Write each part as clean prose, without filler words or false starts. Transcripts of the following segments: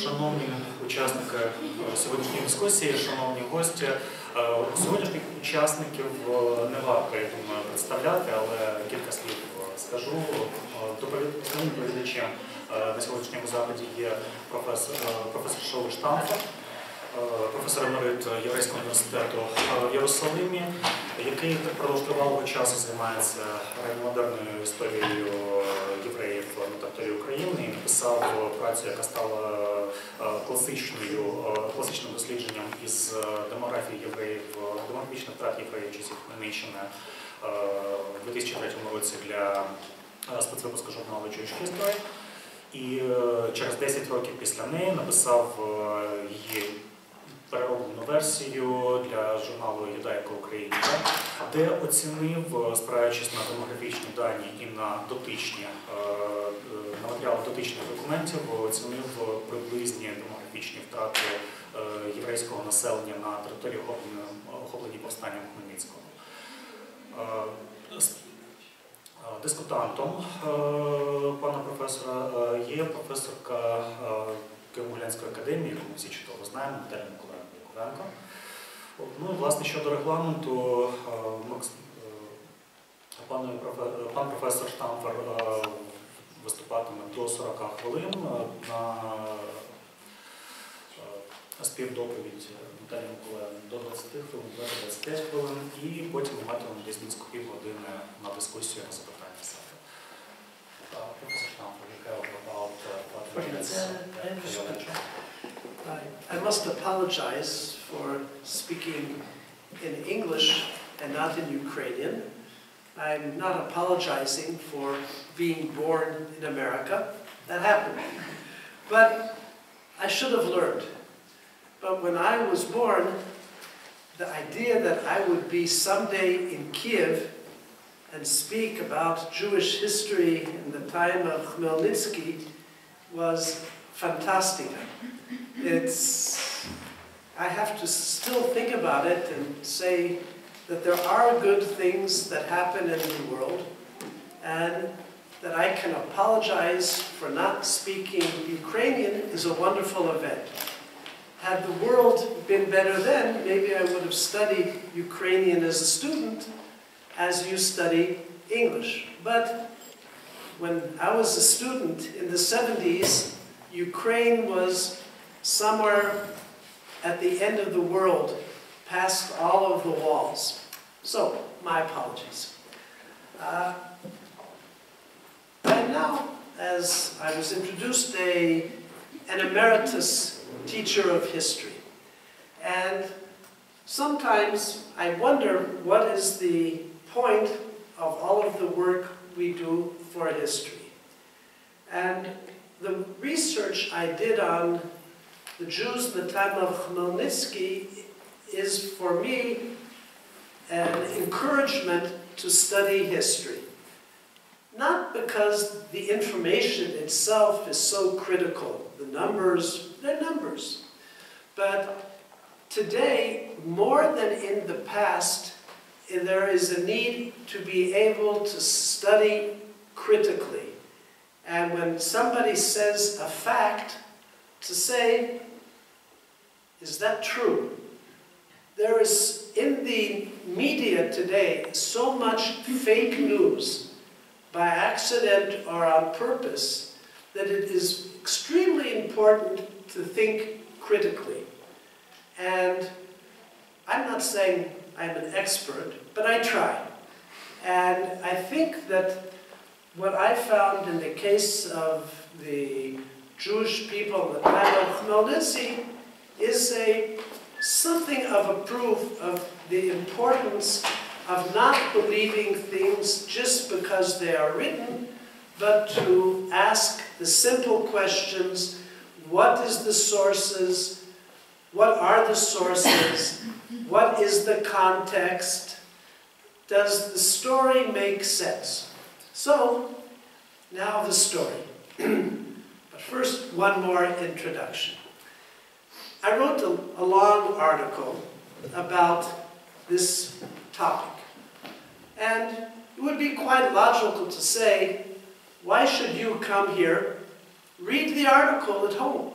Шановні учасники сьогоднішньої дискусії, шановні гості, сьогоднішніх учасників не варто, я думаю, представляти, але кілька слів скажу. Доповідачем на сьогоднішньому заході є професор Шауль Штампфер, професор-емерит Єврейського університету в Єрусалимі, який впродовж тривалого часу займається ранньомодерною історією євреїв на території України і написав працю, яка стала класичним дослідженням із демографії євреїв, демографічних втрат євреїв часів Хмельниччини у 2003 році для спецвипуску журналу Jewish History. І через 10 років після неї написав її перероблену версію для журналу «Українських», де оцінив, спираючись на демографічні дані і на матеріали дотичних документів, оцінив приблизні демографічні втрати єврейського населення на території, охоплені повстанням Хмельницького. Дискутантом пана професора є професорка Києво-Могилянської академії, яку ми всі чудово знаємо, Наталя Яковенко. Ну і, власне, щодо регламенту, пан професор Штампфер виступатиме до 40 хвилин на співдоповідь Наталі Миколаївни до 20 хвилин, 25 хвилин, і потім ми матимемо десь близько півгодини на дискусію, на запитання. Professor Штампфер, you have about 40 minutes. I must apologize for speaking in English and not in Ukrainian. I'm not apologizing for being born in America. That happened. But I should have learned. But when I was born, the idea that I would be someday in Kiev and speak about Jewish history in the time of Khmelnytsky was fantastic. I have to still think about it and say that there are good things that happen in the world and that I can apologize for not speaking Ukrainian is a wonderful event. Had the world been better then, maybe I would have studied Ukrainian as a student as you study English. But when I was a student in the 70s, Ukraine was somewhere at the end of the world, past all of the walls. So, my apologies. I'm now, as I was introduced, an emeritus teacher of history. And sometimes I wonder what is the point of all of the work we do for history. And the research I did on the Jews in the time of Khmelnytsky is for me an encouragement to study history. Not because the information itself is so critical, the numbers, they're numbers. But today, more than in the past, there is a need to be able to study critically. And when somebody says a fact, to say, is that true? There is, in the media today, so much fake news, by accident or on purpose, that it is extremely important to think critically. And I'm not saying I'm an expert, but I try. And I think that what I found in the case of the Jewish people in the time of Khmelnytsky is something of a proof of the importance of not believing things just because they are written, but to ask the simple questions: what is the sources? What are the sources? What is the context? Does the story make sense? So, now the story. But first, one more introduction. I wrote a long article about this topic. And it would be quite logical to say, why should you come here, read the article at home?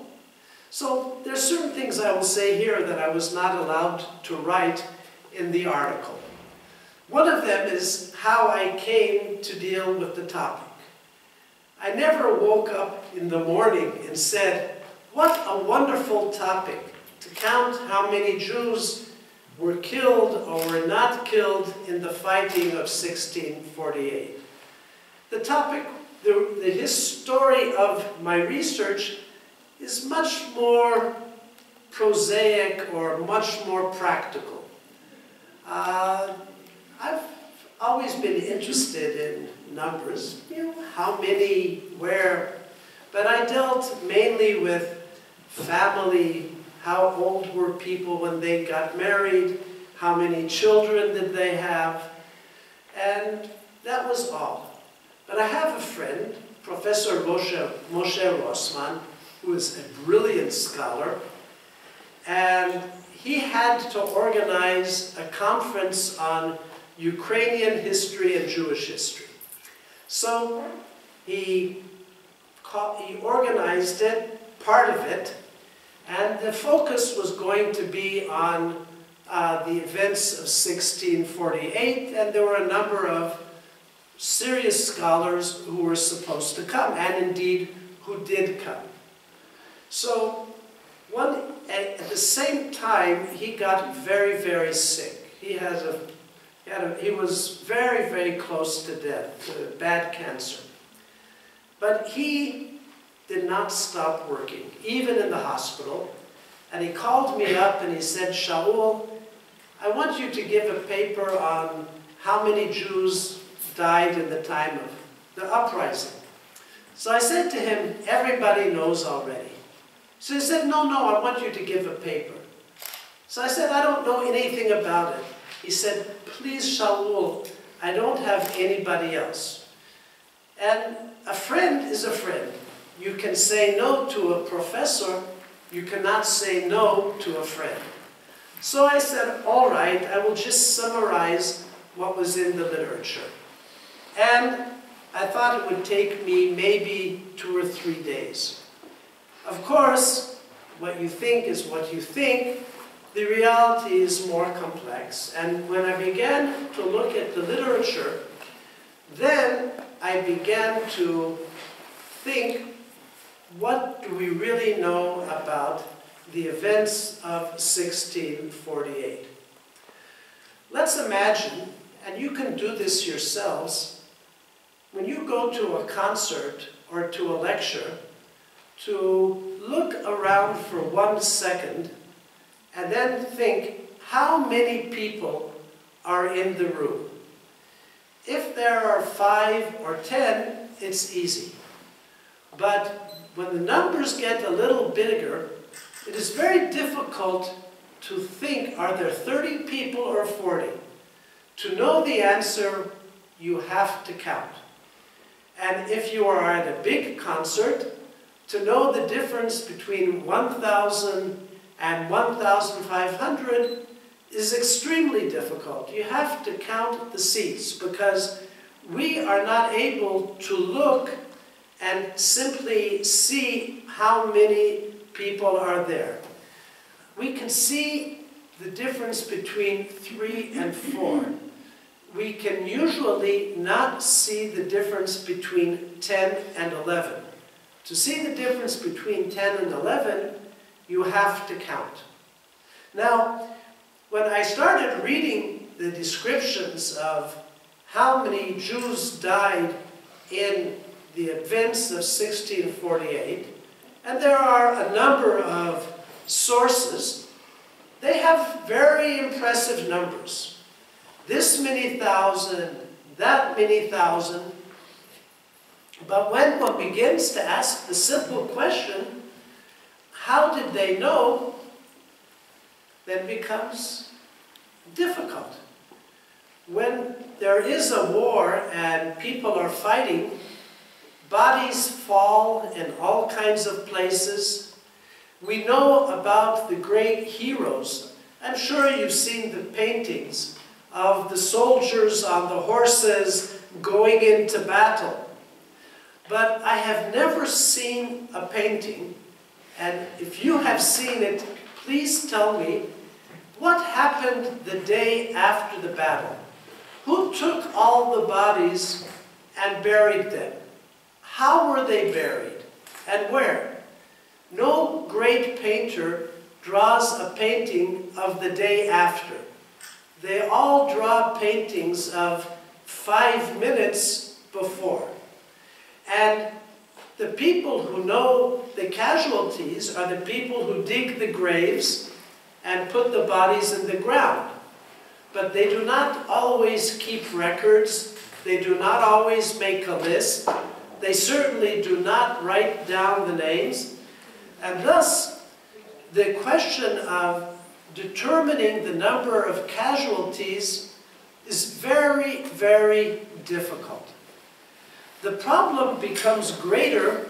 So there's certain things I will say here that I was not allowed to write in the article. One of them is how I came to deal with the topic. I never woke up in the morning and said, what a wonderful topic, to count how many Jews were killed or were not killed in the fighting of 1648. The topic, the story of my research is much more prosaic or much more practical. I've always been interested in numbers, how many, where, but I dealt mainly with family, how old were people when they got married, how many children did they have, and that was all. But I have a friend, Professor Moshe Rossman, who is a brilliant scholar, and he had to organize a conference on Ukrainian history and Jewish history. So he organized it, part of it, and the focus was going to be on the events of 1648, and there were a number of serious scholars who were supposed to come, and indeed who did come. So at the same time, he got very, very sick. He was very, very close to death, to bad cancer. But he did not stop working, even in the hospital. And he called me up and he said, Shaul, I want you to give a paper on how many Jews died in the time of the uprising. So I said to him, everybody knows already. So he said, no, I want you to give a paper. So I said, I don't know anything about it. He said, please, Shaul, I don't have anybody else. And a friend is a friend. You can say no to a professor, you cannot say no to a friend. So I said, all right, I will just summarize what was in the literature. And I thought it would take me maybe 2 or 3 days. Of course, what you think is what you think. The reality is more complex. And when I began to look at the literature, then I began to think, what do we really know about the events of 1648? Let's imagine, and you can do this yourselves, when you go to a concert or to a lecture, to look around for 1 second and then think how many people are in the room. If there are 5 or 10, it's easy. But when the numbers get a little bigger, it is very difficult to think, are there 30 people or 40? To know the answer, you have to count. And if you are at a big concert, to know the difference between 1,000 and 1,500 is extremely difficult. You have to count the seats because we are not able to look and simply see how many people are there. We can see the difference between 3 and 4. We can usually not see the difference between 10 and 11. To see the difference between 10 and 11, you have to count. Now, when I started reading the descriptions of how many Jews died in the events of 1648, and there are a number of sources, they have very impressive numbers. This many thousand, that many thousand. But when one begins to ask the simple question, how did they know, then it becomes difficult. When there is a war and people are fighting, bodies fall in all kinds of places. We know about the great heroes. I'm sure you've seen the paintings of the soldiers on the horses going into battle. But I have never seen a painting And if you have seen it, please tell me what happened the day after the battle. Who took all the bodies and buried them? How were they buried? And where? No great painter draws a painting of the day after. They all draw paintings of 5 minutes before. And the people who know the casualties are the people who dig the graves and put the bodies in the ground. But they do not always keep records. They do not always make a list. They certainly do not write down the names. And thus, the question of determining the number of casualties is very, very difficult. The problem becomes greater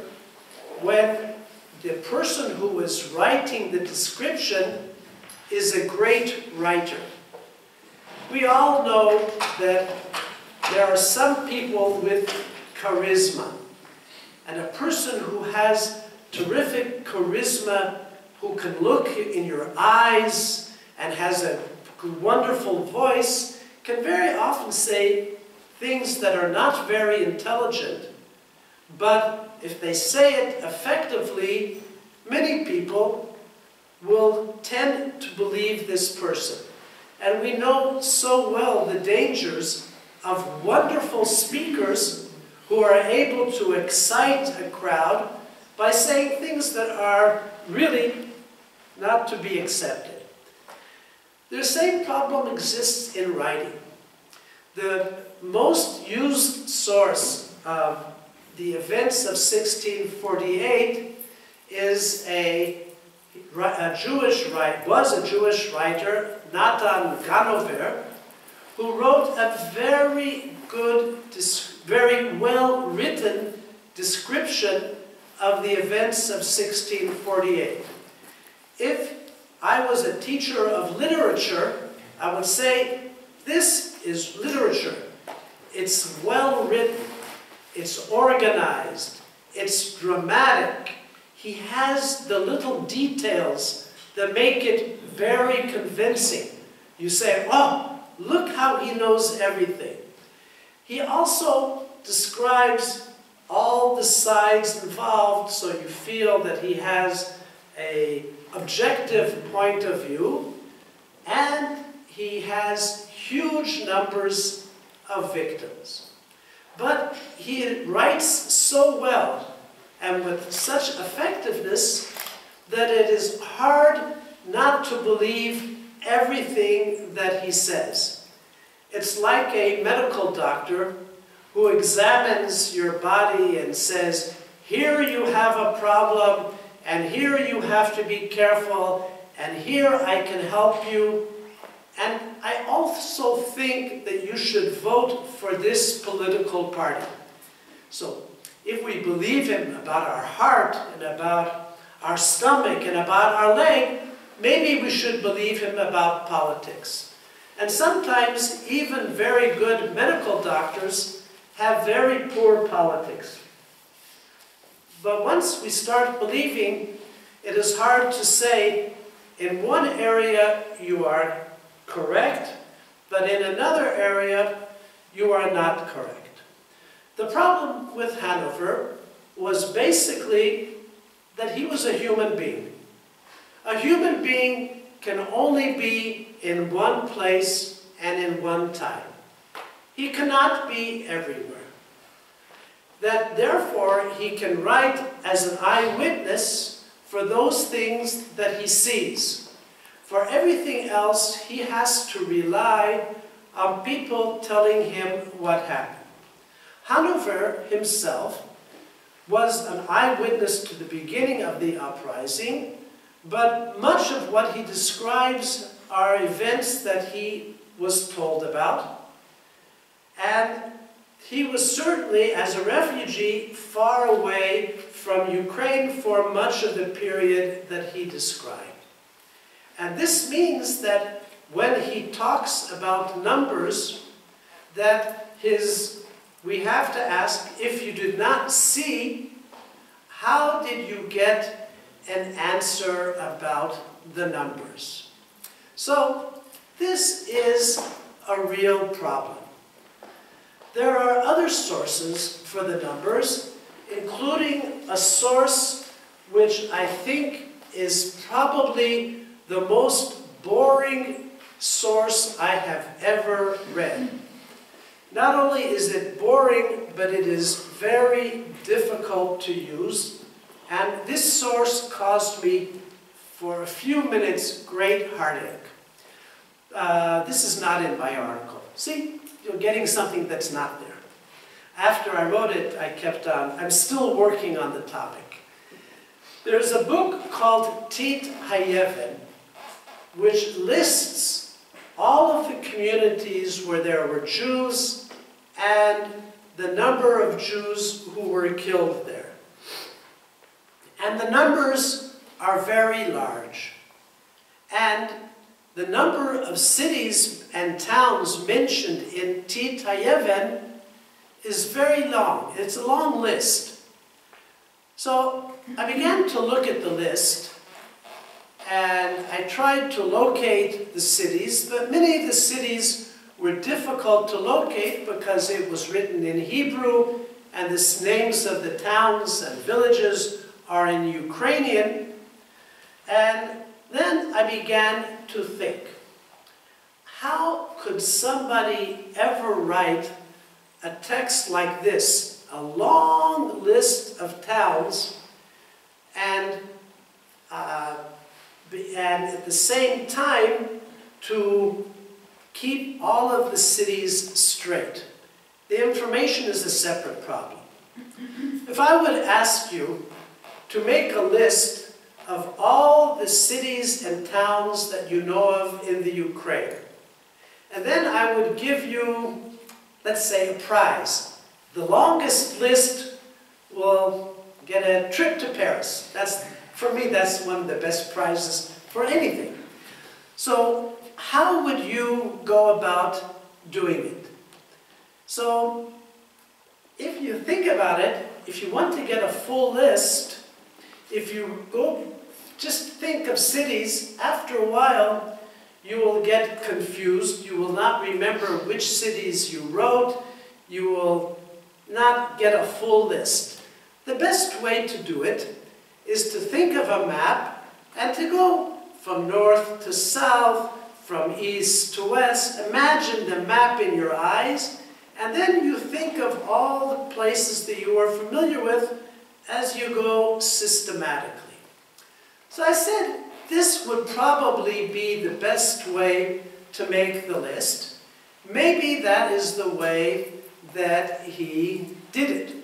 when the person who is writing the description is a great writer. We all know that there are some people with charisma. And a person who has terrific charisma, who can look in your eyes and has a wonderful voice, can very often say things that are not very intelligent, but if they say it effectively, many people will tend to believe this person. And we know so well the dangers of wonderful speakers who are able to excite a crowd by saying things that are really not to be accepted. The same problem exists in writing. The most used source of the events of 1648 is was a Jewish writer, Nathan Ganover, who wrote a very good, very well-written description of the events of 1648. If I was a teacher of literature, I would say, this is literature. It's well-written, it's organized, it's dramatic. He has the little details that make it very convincing. You say, oh, look how he knows everything. He also describes all the sides involved, so you feel that he has an objective point of view, and he has huge numbers of victims. But he writes so well and with such effectiveness that it is hard not to believe everything that he says. It's like a medical doctor who examines your body and says, here you have a problem, and here you have to be careful, and here I can help you. And I also think that you should vote for this political party. So, if we believe him about our heart and about our stomach and about our leg, maybe we should believe him about politics. And sometimes even very good medical doctors have very poor politics. But once we start believing, it is hard to say, in one area you are correct, but in another area you are not correct. The problem with Hanover was basically that he was a human being. A human being can only be in one place and in one time. He cannot be everywhere. That therefore he can write as an eyewitness for those things that he sees. For everything else, he has to rely on people telling him what happened. Hanover himself was an eyewitness to the beginning of the uprising, but much of what he describes are events that he was told about. And he was certainly, as a refugee, far away from Ukraine for much of the period that he described. And this means that when he talks about numbers, that we have to ask, if you did not see, how did you get an answer about the numbers. So this is a real problem. There are other sources for the numbers, including a source which I think is probably the most boring source I have ever read. Not only is it boring, but it is very difficult to use. And this source caused me, for a few minutes, great heartache. This is not in my article. See, you're getting something that's not there. After I wrote it, I kept on. I'm still working on the topic. There's a book called Tit Hayeven, which lists all of the communities where there were Jews and the number of Jews who were killed there. And the numbers are very large. And the number of cities and towns mentioned in Tit Hayeven is very long. It's a long list. So I began to look at the list, and I tried to locate the cities, but many of the cities were difficult to locate because it was written in Hebrew, and the names of the towns and villages are in Ukrainian. And then I began to think, how could somebody ever write a text like this, a long list of towns, and at the same time to keep all of the cities straight? The information is a separate problem. If I would ask you to make a list of all the cities and towns that you know of in the Ukraine, and then I would give you, let's say, a prize. The longest list will get a trip to Paris. For me, that's one of the best prizes for anything. So how would you go about doing it? So if you think about it, if you want to get a full list, if you go just think of cities, after a while you will get confused. You will not remember which cities you wrote. You will not get a full list. The best way to do it is to think of a map and to go from north to south, from east to west. Imagine the map in your eyes, and then you think of all the places that you are familiar with as you go systematically. So I said this would probably be the best way to make the list. Maybe that is the way that he did it.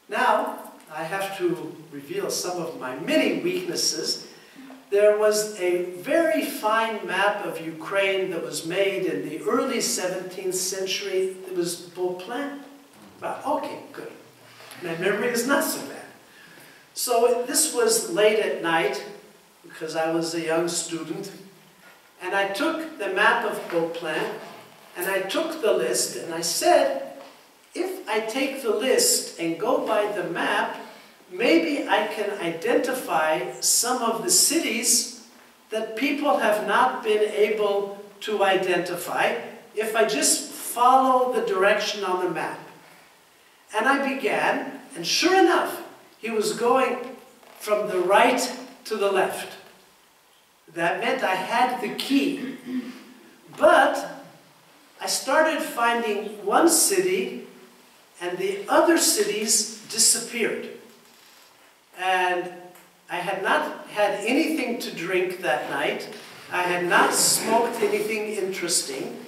Now, I have to reveal some of my many weaknesses. There was a very fine map of Ukraine that was made in the early 17th century. It was Beauplan. Okay, good. My memory is not so bad. So this was late at night, because I was a young student, and I took the map of Beauplan, and I took the list, and I said, if I take the list and go by the map, maybe I can identify some of the cities that people have not been able to identify if I just follow the direction on the map. And I began, and sure enough, he was going from the right to the left. That meant I had the key. But I started finding one city, and the other cities disappeared. And I had not had anything to drink that night. I had not smoked anything interesting.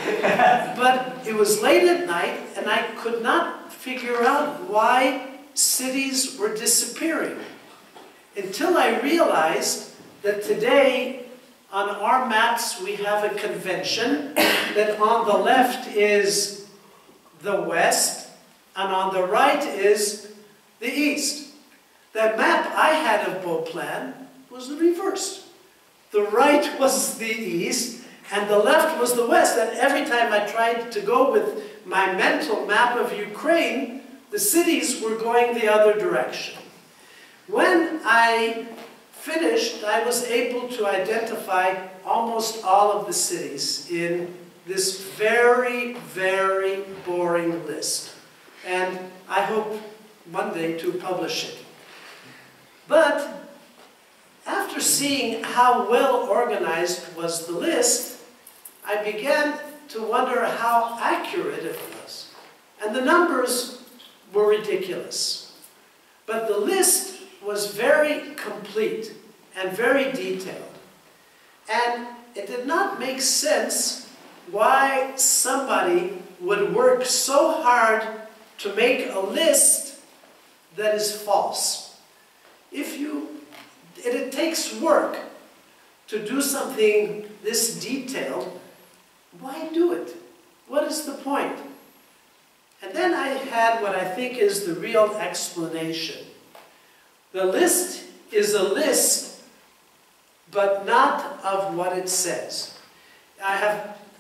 But it was late at night, and I could not figure out why cities were disappearing. Until I realized that today, on our maps, we have a convention that on the left is the west, and on the right is the east. The map I had of Beauplan was the reverse. The right was the east, and the left was the west. And every time I tried to go with my mental map of Ukraine, the cities were going the other direction. When I finished, I was able to identify almost all of the cities in this very, very boring list. And I hope one day to publish it. But after seeing how well organized was the list, I began to wonder how accurate it was. And the numbers were ridiculous. But the list was very complete and very detailed. And it did not make sense why somebody would work so hard to make a list that is false. It takes work to do something this detailed. Why do it? What is the point? And then I had what I think is the real explanation. The list is a list, but not of what it says.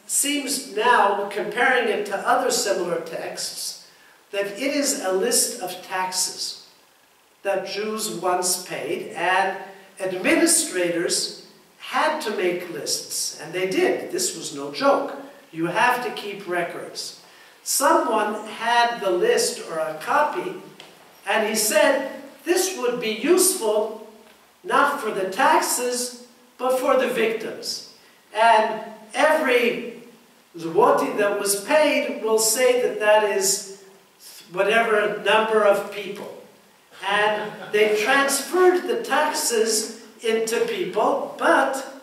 Seems now, comparing it to other similar texts, that it is a list of taxes that Jews once paid, and administrators had to make lists, and they did. This was no joke. You have to keep records. Someone had the list or a copy, and he said, this would be useful not for the taxes, but for the victims. And every zloty that was paid will say that that is whatever number of people. And they transferred the taxes into people, but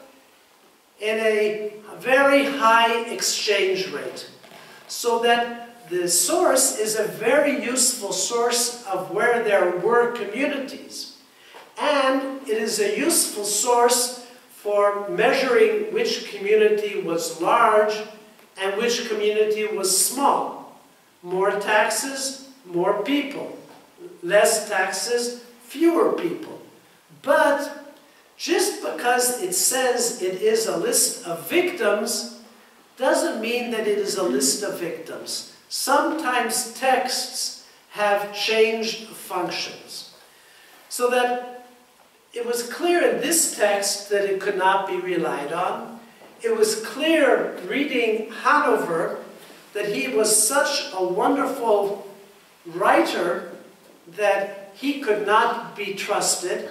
in a very high exchange rate. So that the source is a very useful source of where there were communities. And it is a useful source for measuring which community was large and which community was small. More taxes, more people. Less taxes, fewer people. But just because it says it is a list of victims doesn't mean that it is a list of victims. Sometimes texts have changed functions. So that it was clear in this text that it could not be relied on. It was clear reading Hanover that he was such a wonderful writer that he could not be trusted.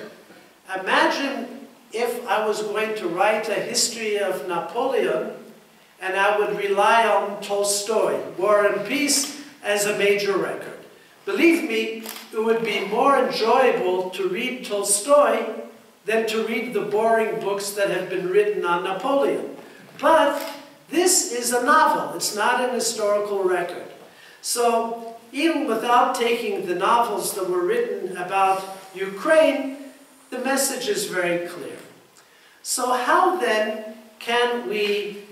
Imagine if I was going to write a history of Napoleon and I would rely on Tolstoy, War and Peace, as a major record. Believe me, it would be more enjoyable to read Tolstoy than to read the boring books that have been written on Napoleon. But this is a novel. It's not an historical record. So even without taking the novels that were written about Ukraine, the message is very clear. So how then can we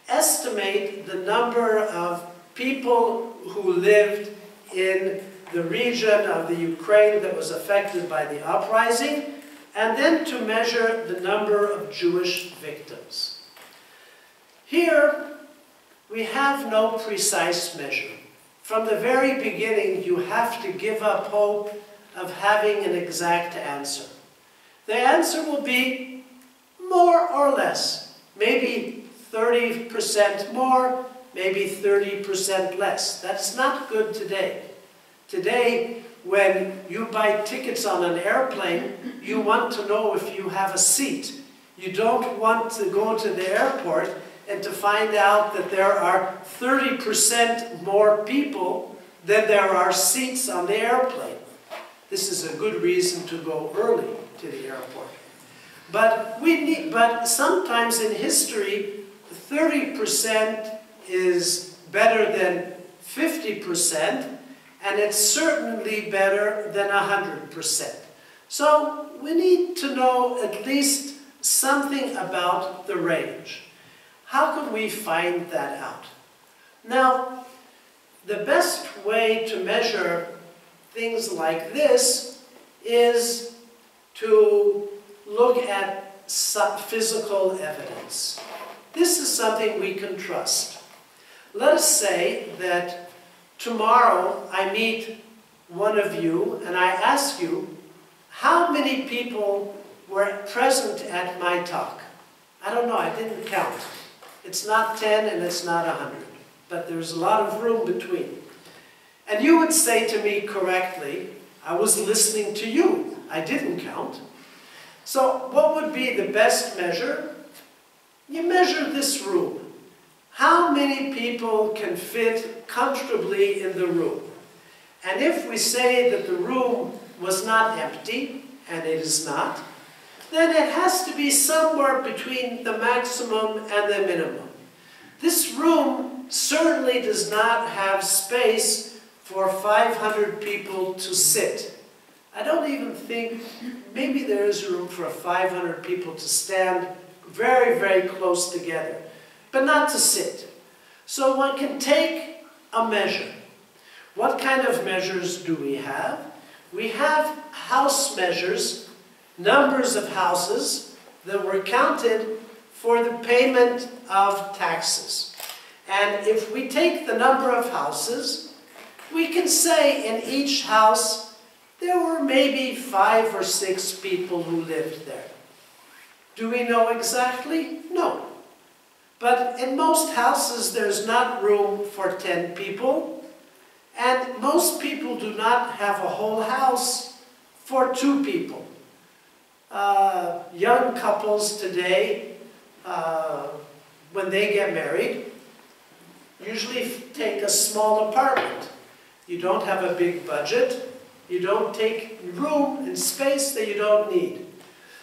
estimate the number of people who lived in the region of the Ukraine that was affected by the uprising, and then to measure the number of Jewish victims? Here, we have no precise measure. From the very beginning, you have to give up hope of having an exact answer. The answer will be more or less. Maybe 30% more, maybe 30% less. That's not good today. Today, when you buy tickets on an airplane, you want to know if you have a seat. You don't want to go to the airport and to find out that there are 30% more people than there are seats on the airplane. This is a good reason to go early to the airport. But sometimes in history, 30% is better than 50%, and it's certainly better than 100%. So we need to know at least something about the range. How can we find that out? Now, the best way to measure things like this is to look at physical evidence. This is something we can trust. Let us say that tomorrow I meet one of you and I ask you, how many people were present at my talk? I don't know, I didn't count. It's not 10 and it's not 100, but there's a lot of room between. And you would say to me correctly, I was listening to you. I didn't count. So what would be the best measure? You measure this room. How many people can fit comfortably in the room? And if we say that the room was not empty, and it is not, then it has to be somewhere between the maximum and the minimum. This room certainly does not have space for 500 people to sit. I don't even think, maybe there is room for 500 people to stand very, very close together, but not to sit. So one can take a measure. What kind of measures do we have? We have house measures, numbers of houses that were counted for the payment of taxes. And if we take the number of houses, we can say in each house there were maybe 5 or 6 people who lived there. Do we know exactly? No. But in most houses there's not room for 10 people, and most people do not have a whole house for 2 people. Young couples today, when they get married, usually take a small apartment. You don't have a big budget. You don't take room and space that you don't need.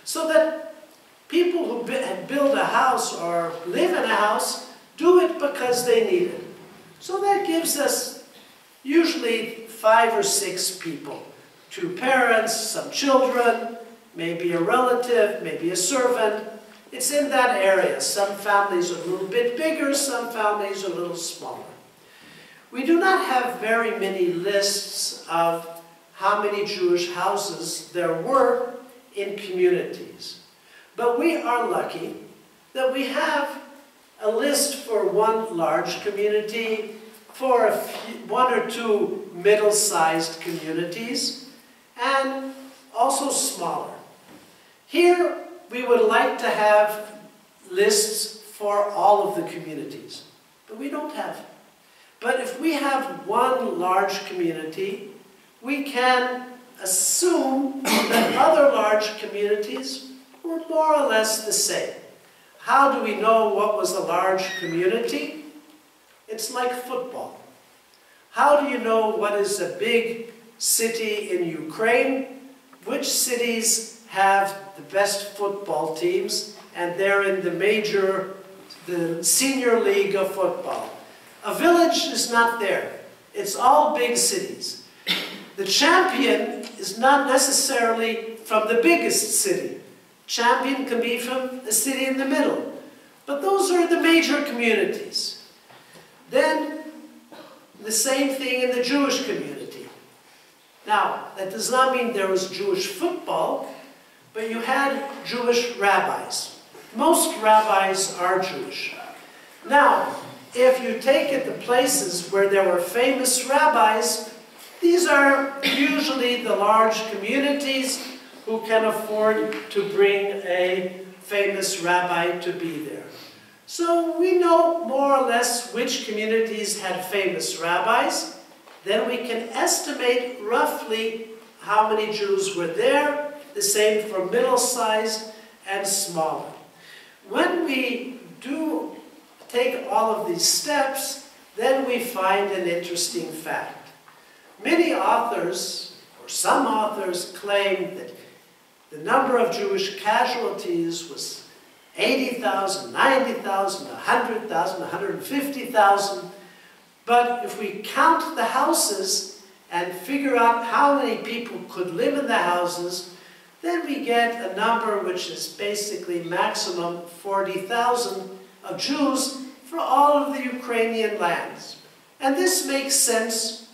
So that people who build a house or live in a house do it because they need it. So that gives us usually 5 or 6 people. 2 parents, some children, maybe a relative, maybe a servant. It's in that area. Some families are a little bit bigger, some families are a little smaller. We do not have very many lists of how many Jewish houses there were in communities. But we are lucky that we have a list for one large community, for 1 or 2 middle-sized communities, and also smaller. Here, we would like to have lists for all of the communities, but we don't have. But if we have one large community, we can assume that other large communities were more or less the same. How do we know what was a large community? It's like football. How do you know what is a big city in Ukraine? Which cities have the best football teams, and they're in the senior league of football? A village is not there. It's all big cities. The champion is not necessarily from the biggest city. Champion can be from a city in the middle. But those are the major communities. Then, the same thing in the Jewish community. Now, that does not mean there was Jewish football, but you had Jewish rabbis. Most rabbis are Jewish. Now, if you take it the places where there were famous rabbis, these are usually the large communities who can afford to bring a famous rabbi to be there. So we know more or less which communities had famous rabbis. Then we can estimate roughly how many Jews were there, the same for middle-sized and smaller. When we do take all of these steps, then we find an interesting fact. Many authors, or some authors, claim that the number of Jewish casualties was 80,000, 90,000, 100,000, 150,000. But if we count the houses and figure out how many people could live in the houses, then we get a number which is basically maximum 40,000 of Jews for all of the Ukrainian lands. And this makes sense.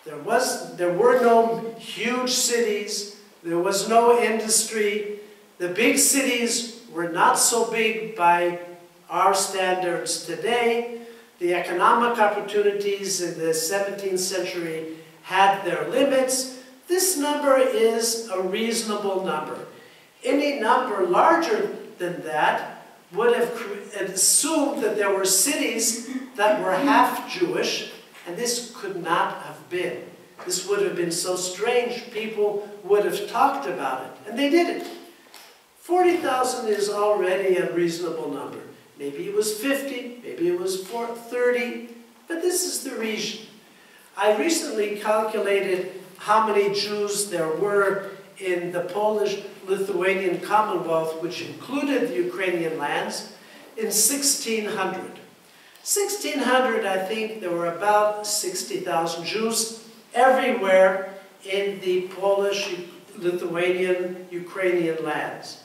There were no huge cities. There was no industry. The big cities were not so big by our standards today. The economic opportunities in the 17th century had their limits. This number is a reasonable number. Any number larger than that would have assumed that there were cities that were half Jewish, and this could not have been. This would have been so strange, people would have talked about it, and they didn't. 40,000 is already a reasonable number. Maybe it was 50, maybe it was 30, but this is the region. I recently calculated how many Jews there were in the Polish-Lithuanian Commonwealth, which included the Ukrainian lands, in 1600. 1600, I think there were about 60,000 Jews everywhere in the Polish, Lithuanian, Ukrainian lands.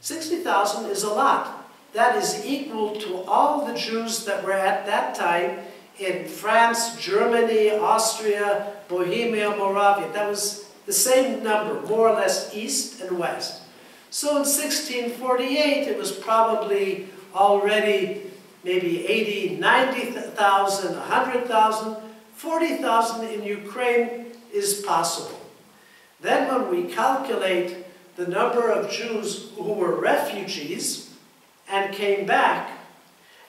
60,000 is a lot. That is equal to all the Jews that were at that time in France, Germany, Austria, Bohemia, Moravia. That was the same number, more or less east and west. So in 1648, it was probably already maybe 80, 90,000, 100,000. 40,000 in Ukraine is possible. Then when we calculate the number of Jews who were refugees and came back,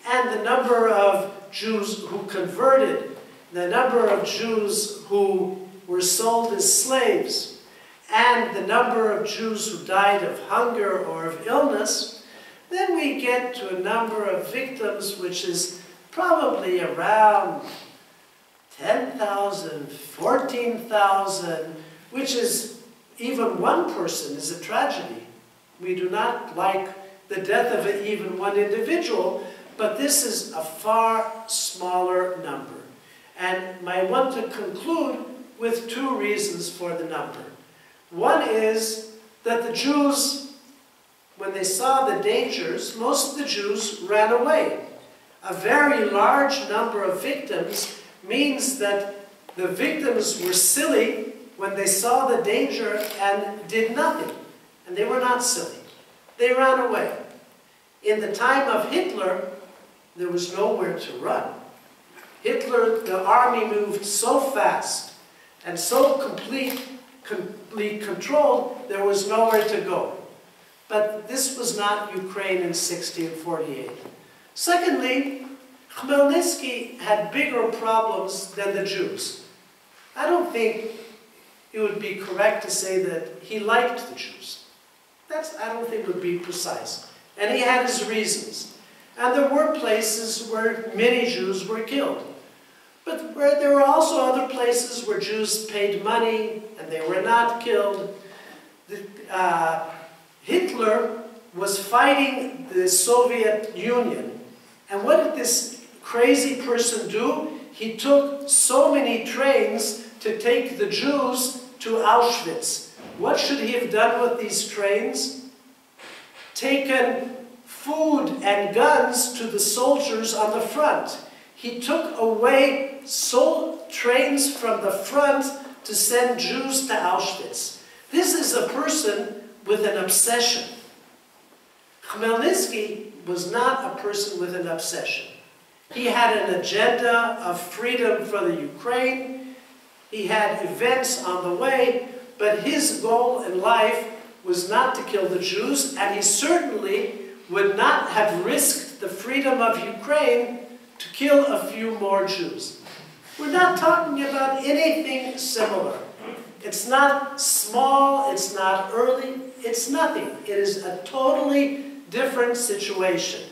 and the number of Jews who converted, the number of Jews who were sold as slaves, and the number of Jews who died of hunger or of illness, then we get to a number of victims which is probably around 10,000, 14,000, which is, even one person is a tragedy. We do not like the death of even one individual, but this is a far smaller number. And I want to conclude with two reasons for the number. One is that the Jews, when they saw the dangers, most of the Jews ran away. A very large number of victims means that the victims were silly when they saw the danger and did nothing. And they were not silly. They ran away. In the time of Hitler, there was nowhere to run. Hitler, the army moved so fast and so completely controlled, there was nowhere to go. But this was not Ukraine in 1648. Secondly, Khmelnytsky had bigger problems than the Jews. I don't think it would be correct to say that he liked the Jews. I don't think would be precise. And he had his reasons. And there were places where many Jews were killed. But there were also other places where Jews paid money and they were not killed. Hitler was fighting the Soviet Union. And what did this crazy person do? He took so many trains to take the Jews to Auschwitz. What should he have done with these trains? Taken food and guns to the soldiers on the front. He took away trains from the front to send Jews to Auschwitz. This is a person with an obsession. Khmelnytsky was not a person with an obsession. He had an agenda of freedom for the Ukraine. He had events on the way, but his goal in life was not to kill the Jews, and he certainly would not have risked the freedom of Ukraine to kill a few more Jews. We're not talking about anything similar. It's not small, it's not early, it's nothing. It is a totally different situation.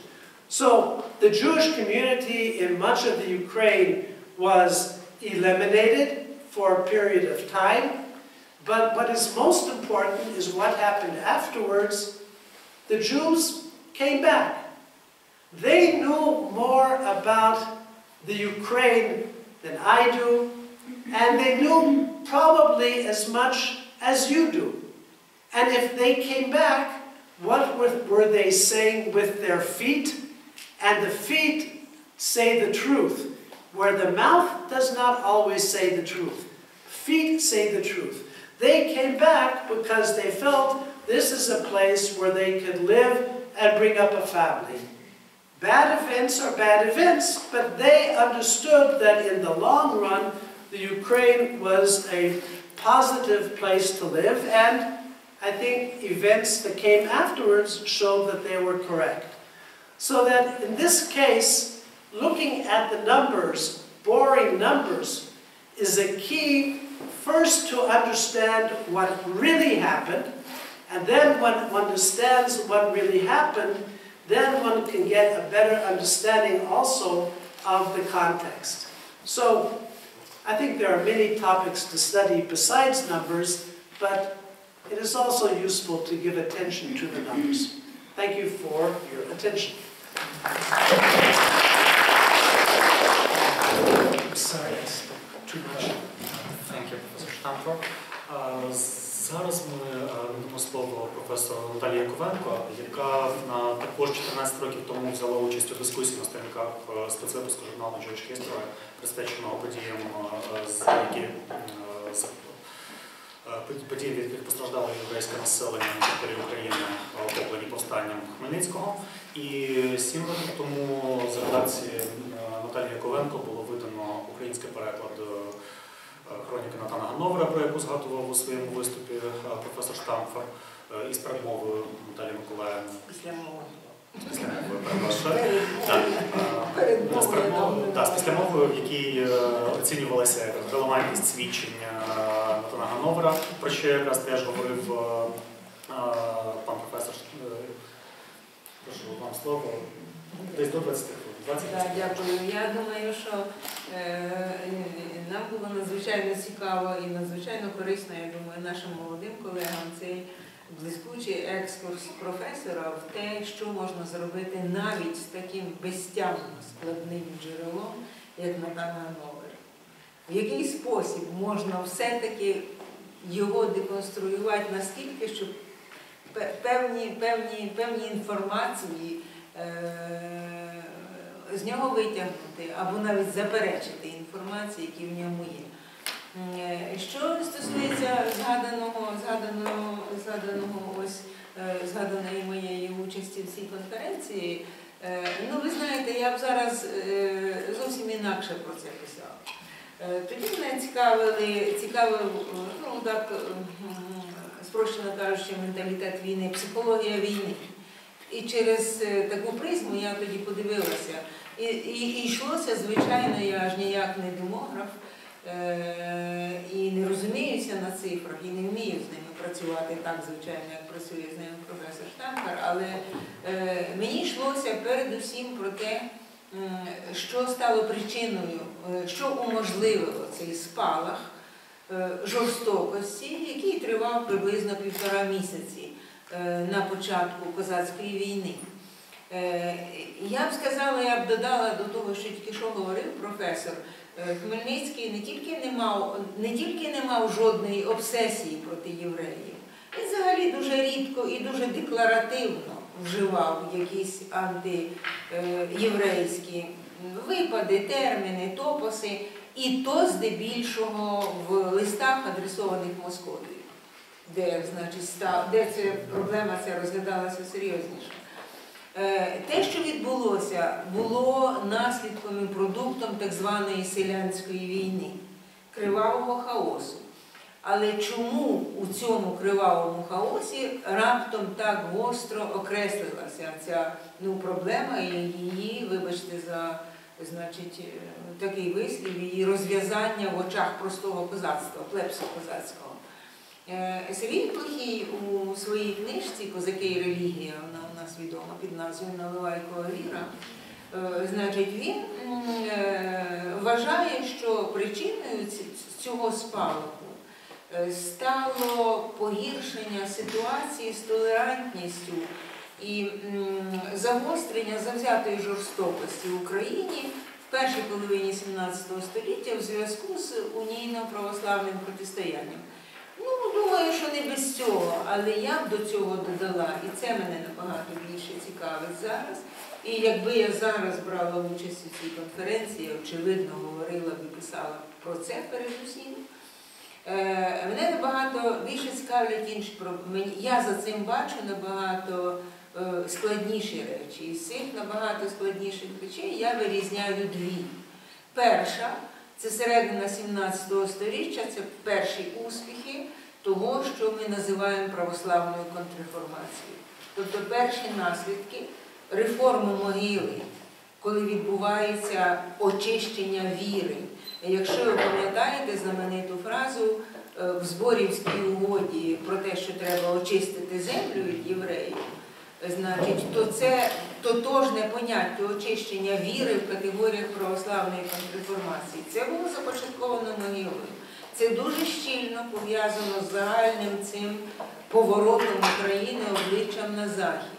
So the Jewish community in much of the Ukraine was eliminated for a period of time. But what is most important is what happened afterwards. The Jews came back. They knew more about the Ukraine than I do, and they knew probably as much as you do. And if they came back, what were they saying with their feet? And the feet say the truth, where the mouth does not always say the truth. Feet say the truth. They came back because they felt this is a place where they could live and bring up a family. Bad events are bad events, but they understood that in the long run, the Ukraine was a positive place to live, and I think events that came afterwards showed that they were correct. So that in this case, looking at the numbers, boring numbers, is a key first to understand what really happened, and then when one understands what really happened, then one can get a better understanding also of the context. So I think there are many topics to study besides numbers, but it is also useful to give attention to the numbers. Thank you for your attention. Sorry, I spoke too much. Thank you, професор Штампфер. Зараз ми надамо слово професору Наталі Яковенко, яка також 14 років тому взяла участь у дискусії на сторінках спецвипуску журналу Jewish History, присвяченого подіям, події, від яких постраждало єврейське населення на території України, охоплені повстанням Хмельницького. І 7 років тому за редакції Наталі Яковенко було видано український переклад хроніки Натана, про яку згадував у своєму виступі професор Штампфер, із передмовою Наталі Миколаївни. Після мови. З післямовою, в якій оцінювалася релевантність свідчень Натана Ганновера, про що якраз теж говорив пан професор. Прошу вам слово. Десь до 20 хвилин. Дякую. Я думаю, що нам було надзвичайно цікаво і надзвичайно корисно, я думаю, нашим молодим колегам цей блискучий екскурс професора в те, що можна зробити навіть з таким безтямно складним джерелом, як Натан Ганновер. В який спосіб можна все-таки його деконструювати настільки, щоб певні інформації з нього витягнути або навіть заперечити інформації, які в ньому є. Що стосується згаданої моєї участі в цій конференції, ну ви знаєте, я б зараз зовсім інакше про це писала. Тоді мене цікавив, ну так, спрощено кажучи, менталітет війни, психологія війни. І через таку призму я тоді подивилася. І йшлося, звичайно, я аж ніяк не демограф, і не розуміюся на цифрах, і не вмію з ними працювати так, звичайно, як працює з ними професор Штампфер, але мені йшлося передусім про те, що стало причиною, що уможливило цей спалах жорстокості, який тривав приблизно 1,5 місяці на початку козацької війни. Я б сказала, я б додала до того, що тільки що говорив професор, Хмельницький не тільки не мав жодної обсесії проти євреїв, він взагалі дуже рідко і дуже декларативно вживав якісь антиєврейські випади, терміни, топоси, і то здебільшого в листах, адресованих Московії, де ця проблема ця розглядалася серйозніше. Те, що відбулося, було наслідком і продуктом так званої селянської війни, кривавого хаосу. Але чому у цьому кривавому хаосі раптом так гостро окреслилася ця проблема і її, вибачте за такий вислів, її розв'язання в очах простого козацтва, плебсу козацького. Сергій Плохій у своїй книжці «Козаки і релігія», вона у нас відома під назвою «Наливайкова віра», він вважає, що причиною цього спалаху стало погіршення ситуації з толерантністю і загострення завзятої жорстокості в Україні в першій половині 17 століття в зв'язку з унійно-православним протистоянням. Думаю, що не без цього, але я б до цього додала, і це мене набагато більше цікавить зараз. І якби я зараз брала участь у цій конференції, очевидно, говорила б і писала про це передусім, мене набагато більше цікавлять інші проблеми. Я за цим бачу набагато складніші речі. І з цих набагато складніших речей я вирізняю дві. Перша – Це середина 17 століття, це перші успіхи того, що ми називаємо православною контрреформацією. Тобто перші наслідки реформи могили, коли відбувається очищення віри. Якщо ви пам'ятаєте знамениту фразу в Зборівській угоді про те, що треба очистити землю від євреїв, значить, то це тотожне поняття очищення віри в категоріях православної контрреформації. Це було започатковано могилою. Це дуже щільно пов'язано з загальним цим поворотом України обличчям на захід.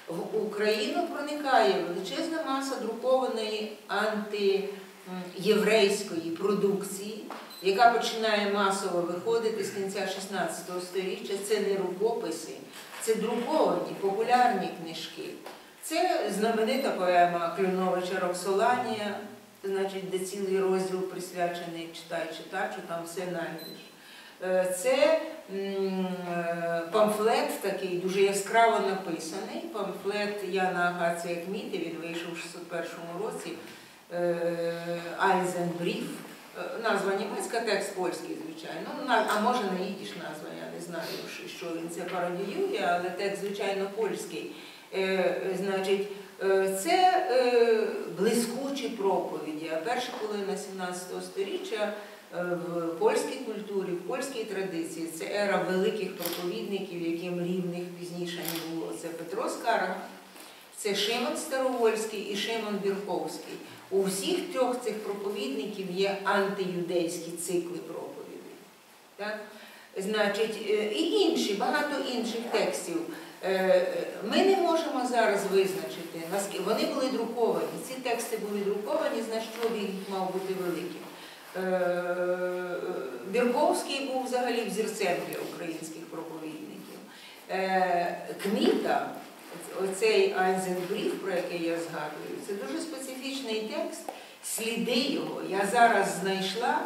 В Україну проникає величезна маса друкованої антиєврейської продукції, яка починає масово виходити з кінця 16 століття. Це не рукописи, це друковані популярні книжки. Це знаменита поема Клюновича «Роксоланія», значить, де цілий розділ присвячений «Читай читачу», там все знайдеш. Це памфлет такий, дуже яскраво написаний, памфлет Яна Агація Кміти, він вийшов у 601 році, «Айзенбріф», назва німецька, текст польський, звичайно, а може на їдіш назва, я не знаю, що він це пародіює, але текст, звичайно, польський. Значить, це блискучі проповіді, а перша половина 17 століття в польській культурі, в польській традиції це ера великих проповідників, яким рівних пізніше не було. Це Петро Скарга, це Шимон Старовольський і Шимон Вірховський. У всіх трьох цих проповідників є антиюдейські цикли проповідей. Так? Значить, і інші, багато інших текстів. Ми не можемо зараз визначити, наскільки вони були друковані. Ці тексти були друковані, значить, обіг їх мав бути великим. Вірховський був взагалі взірцем для українських проповідників. Кміта, оцей Айзенбріф, про який я згадую, це дуже специфічний текст, сліди його я зараз знайшла,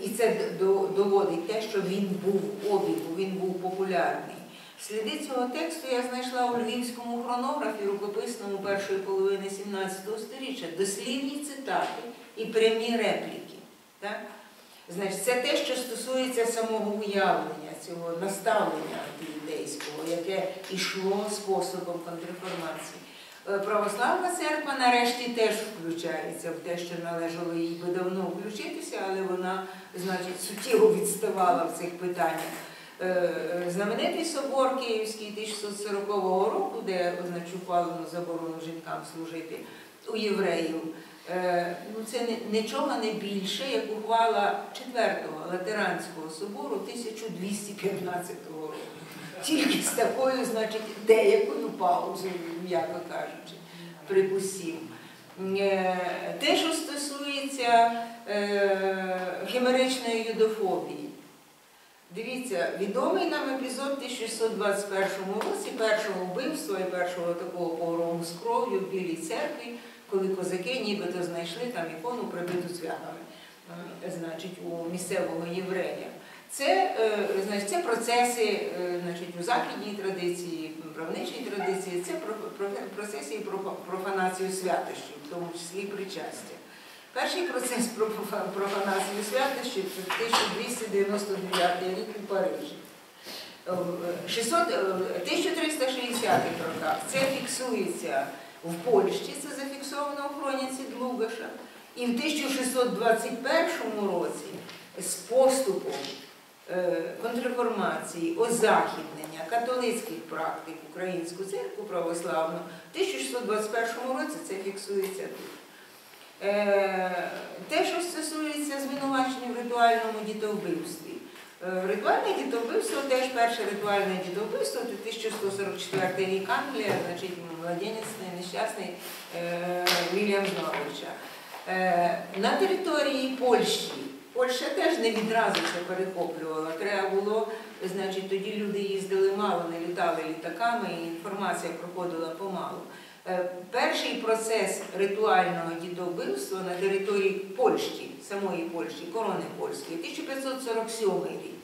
і це доводить те, що він був в обігу, він був популярний. Сліди цього тексту я знайшла у львівському хронографі рукописному першої половини 17 століття, дослівні цитати і прямі репліки. Так? Значить, це те, що стосується самого уявлення, цього наставлення антиюдейського, яке йшло способом контрреформації. Православна церква нарешті теж включається в те, що належало їй би давно включитися, але вона, значить, суттєво відставала в цих питаннях. Знаменитий собор Київський 1640 року, де ухвалено заборону жінкам служити у євреїв, це нічого не більше, як ухвала 4-го Латеранського собору 1215 року. Тільки з такою, значить, деякою паузою, м'яко кажучи, припустимо. Те, що стосується химеричної юдофобії. Дивіться, відомий нам епізод в 1621 році першого вбивства і першого такого погрому з кров'ю в Білій церкві, коли козаки нібито знайшли там ікону, прибиту цвяхами, значить, у місцевого єврея. Це процеси, значить, у західній традиції, правничій традиції, це процеси про профанацію святощів, в тому числі причастя. Перший процес про профанацію святощів – це 1299 рік у Парижі. В 1360-х роках це фіксується в Польщі, це зафіксовано в хроніці Длугаша. І в 1621 році з поступом контрреформації, озахіднення католицьких практик українську церкву православну, в 1621 році це фіксується тут. Те, що стосується звинувачення в ритуальному дітовбивстві. Ритуальне дітовбивство, теж перше ритуальне дітовбивство, це 1144 рік Англія, значить, младенець нещасний Вільям Зновича. На території Польщі, Польща теж не відразу це перехоплювала, треба було, значить, тоді люди їздили мало, не літали літаками, і інформація проходила помалу. Перший процес ритуального дітовбивства на території Польщі, самої Польщі, корони польської, 1547 рік.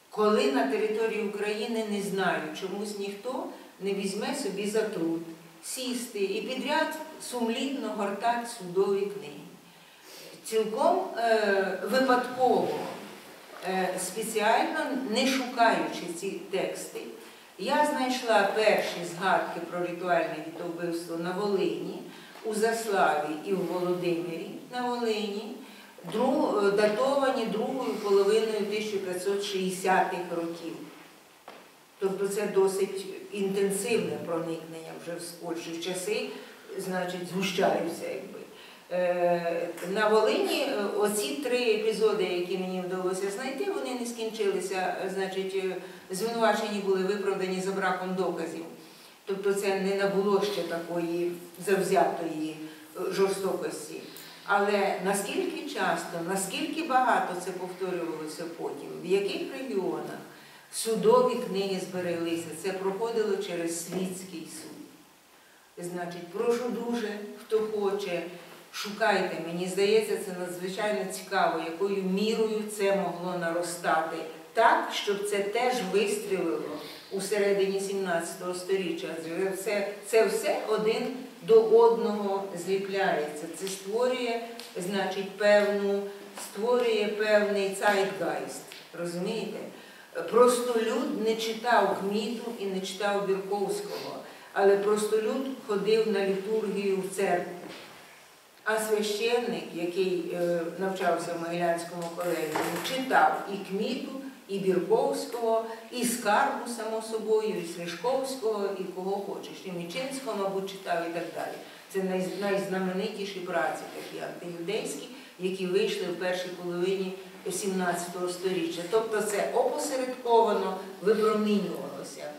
Коли на території України, не знаю, чомусь ніхто не візьме собі за труд сісти і підряд сумлінно гортати судові книги. цілком випадково, спеціально не шукаючи ці тексти, я знайшла перші згадки про ритуальне дітовбивство на Волині, у Заславі і у Володимирі на Волині, датовані другою половиною 1560-х років. Тобто це досить інтенсивне проникнення вже в Польщу. В часи, значить, згущаються, якби. На Волині оці 3 епізоди, які мені вдалося знайти, вони не скінчилися, значить, звинувачені були виправдані за браком доказів. Тобто це не набуло ще такої завзятої жорстокості. Але наскільки часто, наскільки багато це повторювалося потім, в яких регіонах судові книги збереглися, це проходило через світський суд. Значить, прошу дуже, хто хоче, шукайте, мені здається, це надзвичайно цікаво, якою мірою це могло наростати так, щоб це теж вистрілило у середині 17 століття. Це все один до одного зліпляється. Це створює, значить, певний zeitgeist, розумієте? Простолюд не читав Кміту і не читав Бірковського, але простолюд ходив на літургію в церкву. А священник, який навчався в Могилянському колегіумі, читав і Кміту, і Бірковського, і Скарбу, само собою, і Слішковського, і кого хочеш. І Мічинського, мабуть, читав і так далі. Це найзнаменитіші праці, такі антиюдейські, які вийшли в першій половині 17 століття. Тобто це опосередковано випромінювалося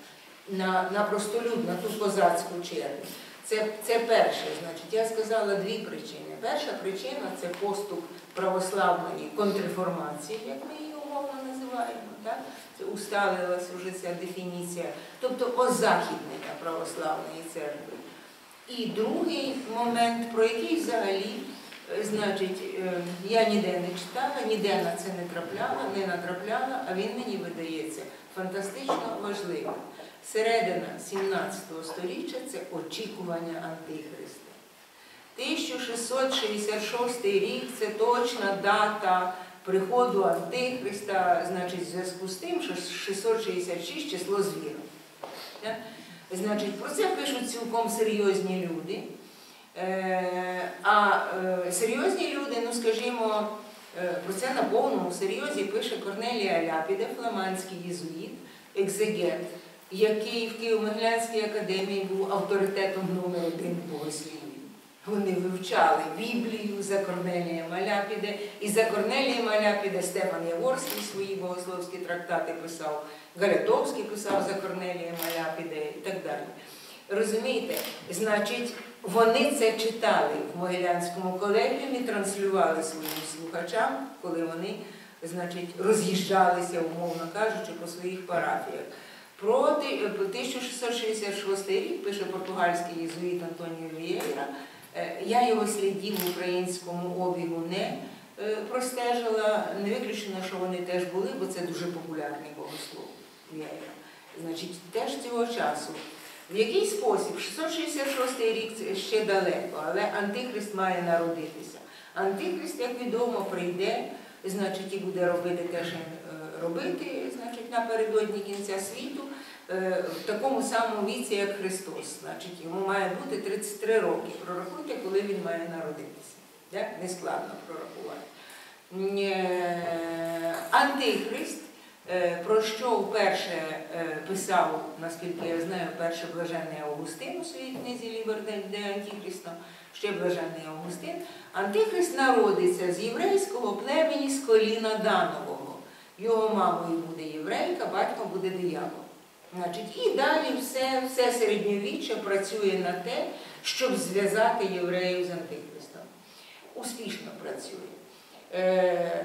на простолюд, на ту козацьку чергу. Це перше, значить, я сказала 2 причини. Перша причина – це поступ православної контрреформації, як ми її умовно називаємо, так? Це усталилася вже ця дефініція, тобто озахіднення православної церкви. І другий момент, про який взагалі, значить, я ніде не читала, ніде на це не натрапляла, а він мені видається фантастично важливим. Середина 17 століття – це очікування Антихриста. 1666 рік – це точна дата приходу Антихриста, значить, в зв'язку з тим, що 666 – число звіра. Значить, про це пишуть цілком серйозні люди. А серйозні люди, ну, скажімо, про це на повному серйозі пише Корнелій Аляпіде, фламандський єзуїт, екзегет, який в Києво-Могилянській академії був авторитетом номер 1 богослів'я. Вони вивчали Біблію за Корнелієм Аляпіде, і за Корнелієм Аляпіде Стефан Яворський свої богословські трактати писав, Галятовський писав за Корнелієм Аляпіде і так далі. Розумієте? Значить, вони це читали в Могилянському колегіумі, транслювали своїм слухачам, коли вони, значить, роз'їжджалися, умовно кажучи, по своїх парафіях. Про 1666 рік, пише португальський єзуїт Антоніо Вієйра, я його слідів в українському обігу не простежила, не виключено, що вони теж були, бо це дуже популярний богослов Вієйра. Значить, теж цього часу. В який спосіб? 666 рік ще далеко, але Антихрист має народитися. Антихрист, як відомо, прийде, значить, і буде робити те, що робити, значить, напередодні кінця світу, в такому самому віці, як Христос. Значить, йому має бути 33 роки. Прорахуйте, коли він має народитися. Нескладно прорахувати. Антихрист, про що вперше писав, наскільки я знаю, перше блаженний Августин у своїй книзі «Лібер де Антихристом», ще блаженний Августин. Антихрист народиться з єврейського племені, з коліна Данового. Його мамою буде єврейка, батьком буде диявол. Значить, і далі все середньовіччя працює на те, щоб зв'язати євреїв з Антихристом. Успішно працює.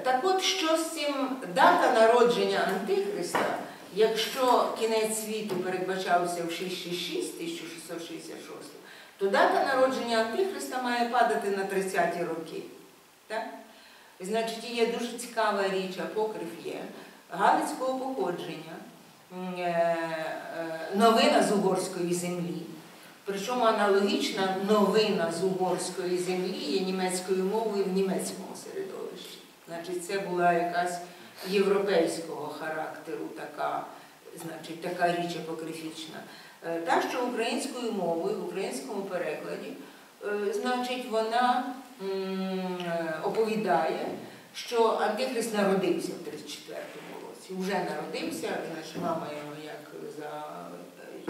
Так от, що з цим дата народження Антихриста, якщо кінець світу передбачався в 666, 1666, то дата народження Антихриста має падати на 30-ті роки. Так? Значить, є дуже цікава річ, апокриф є, галицького походження, новина з угорської землі. Причому аналогічна новина з угорської землі є німецькою мовою в німецькому середовищі. Значить, це була якась європейського характеру така річ апокрифічна. Та, що українською мовою, в українському перекладі, значить, вона оповідає, що Антихрист народився в 34-му році. Уже народився, значить, мама його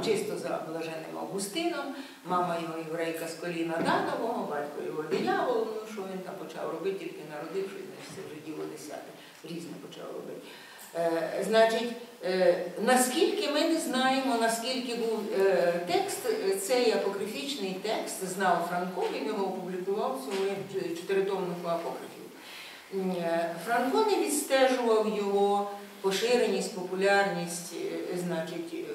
чисто за блаженним Августином, мама його єврейка з коліна Данового, батько його диявол, ну що він там почав робити, тільки народившись, значить, це вже діло 10, різне почав робити. Значить, наскільки ми не знаємо, наскільки був текст, цей апокрифічний текст знав Франко, він його опублікував в своєму 4-томнику апокрифів. Франко не відстежував його поширеність, популярність, значить,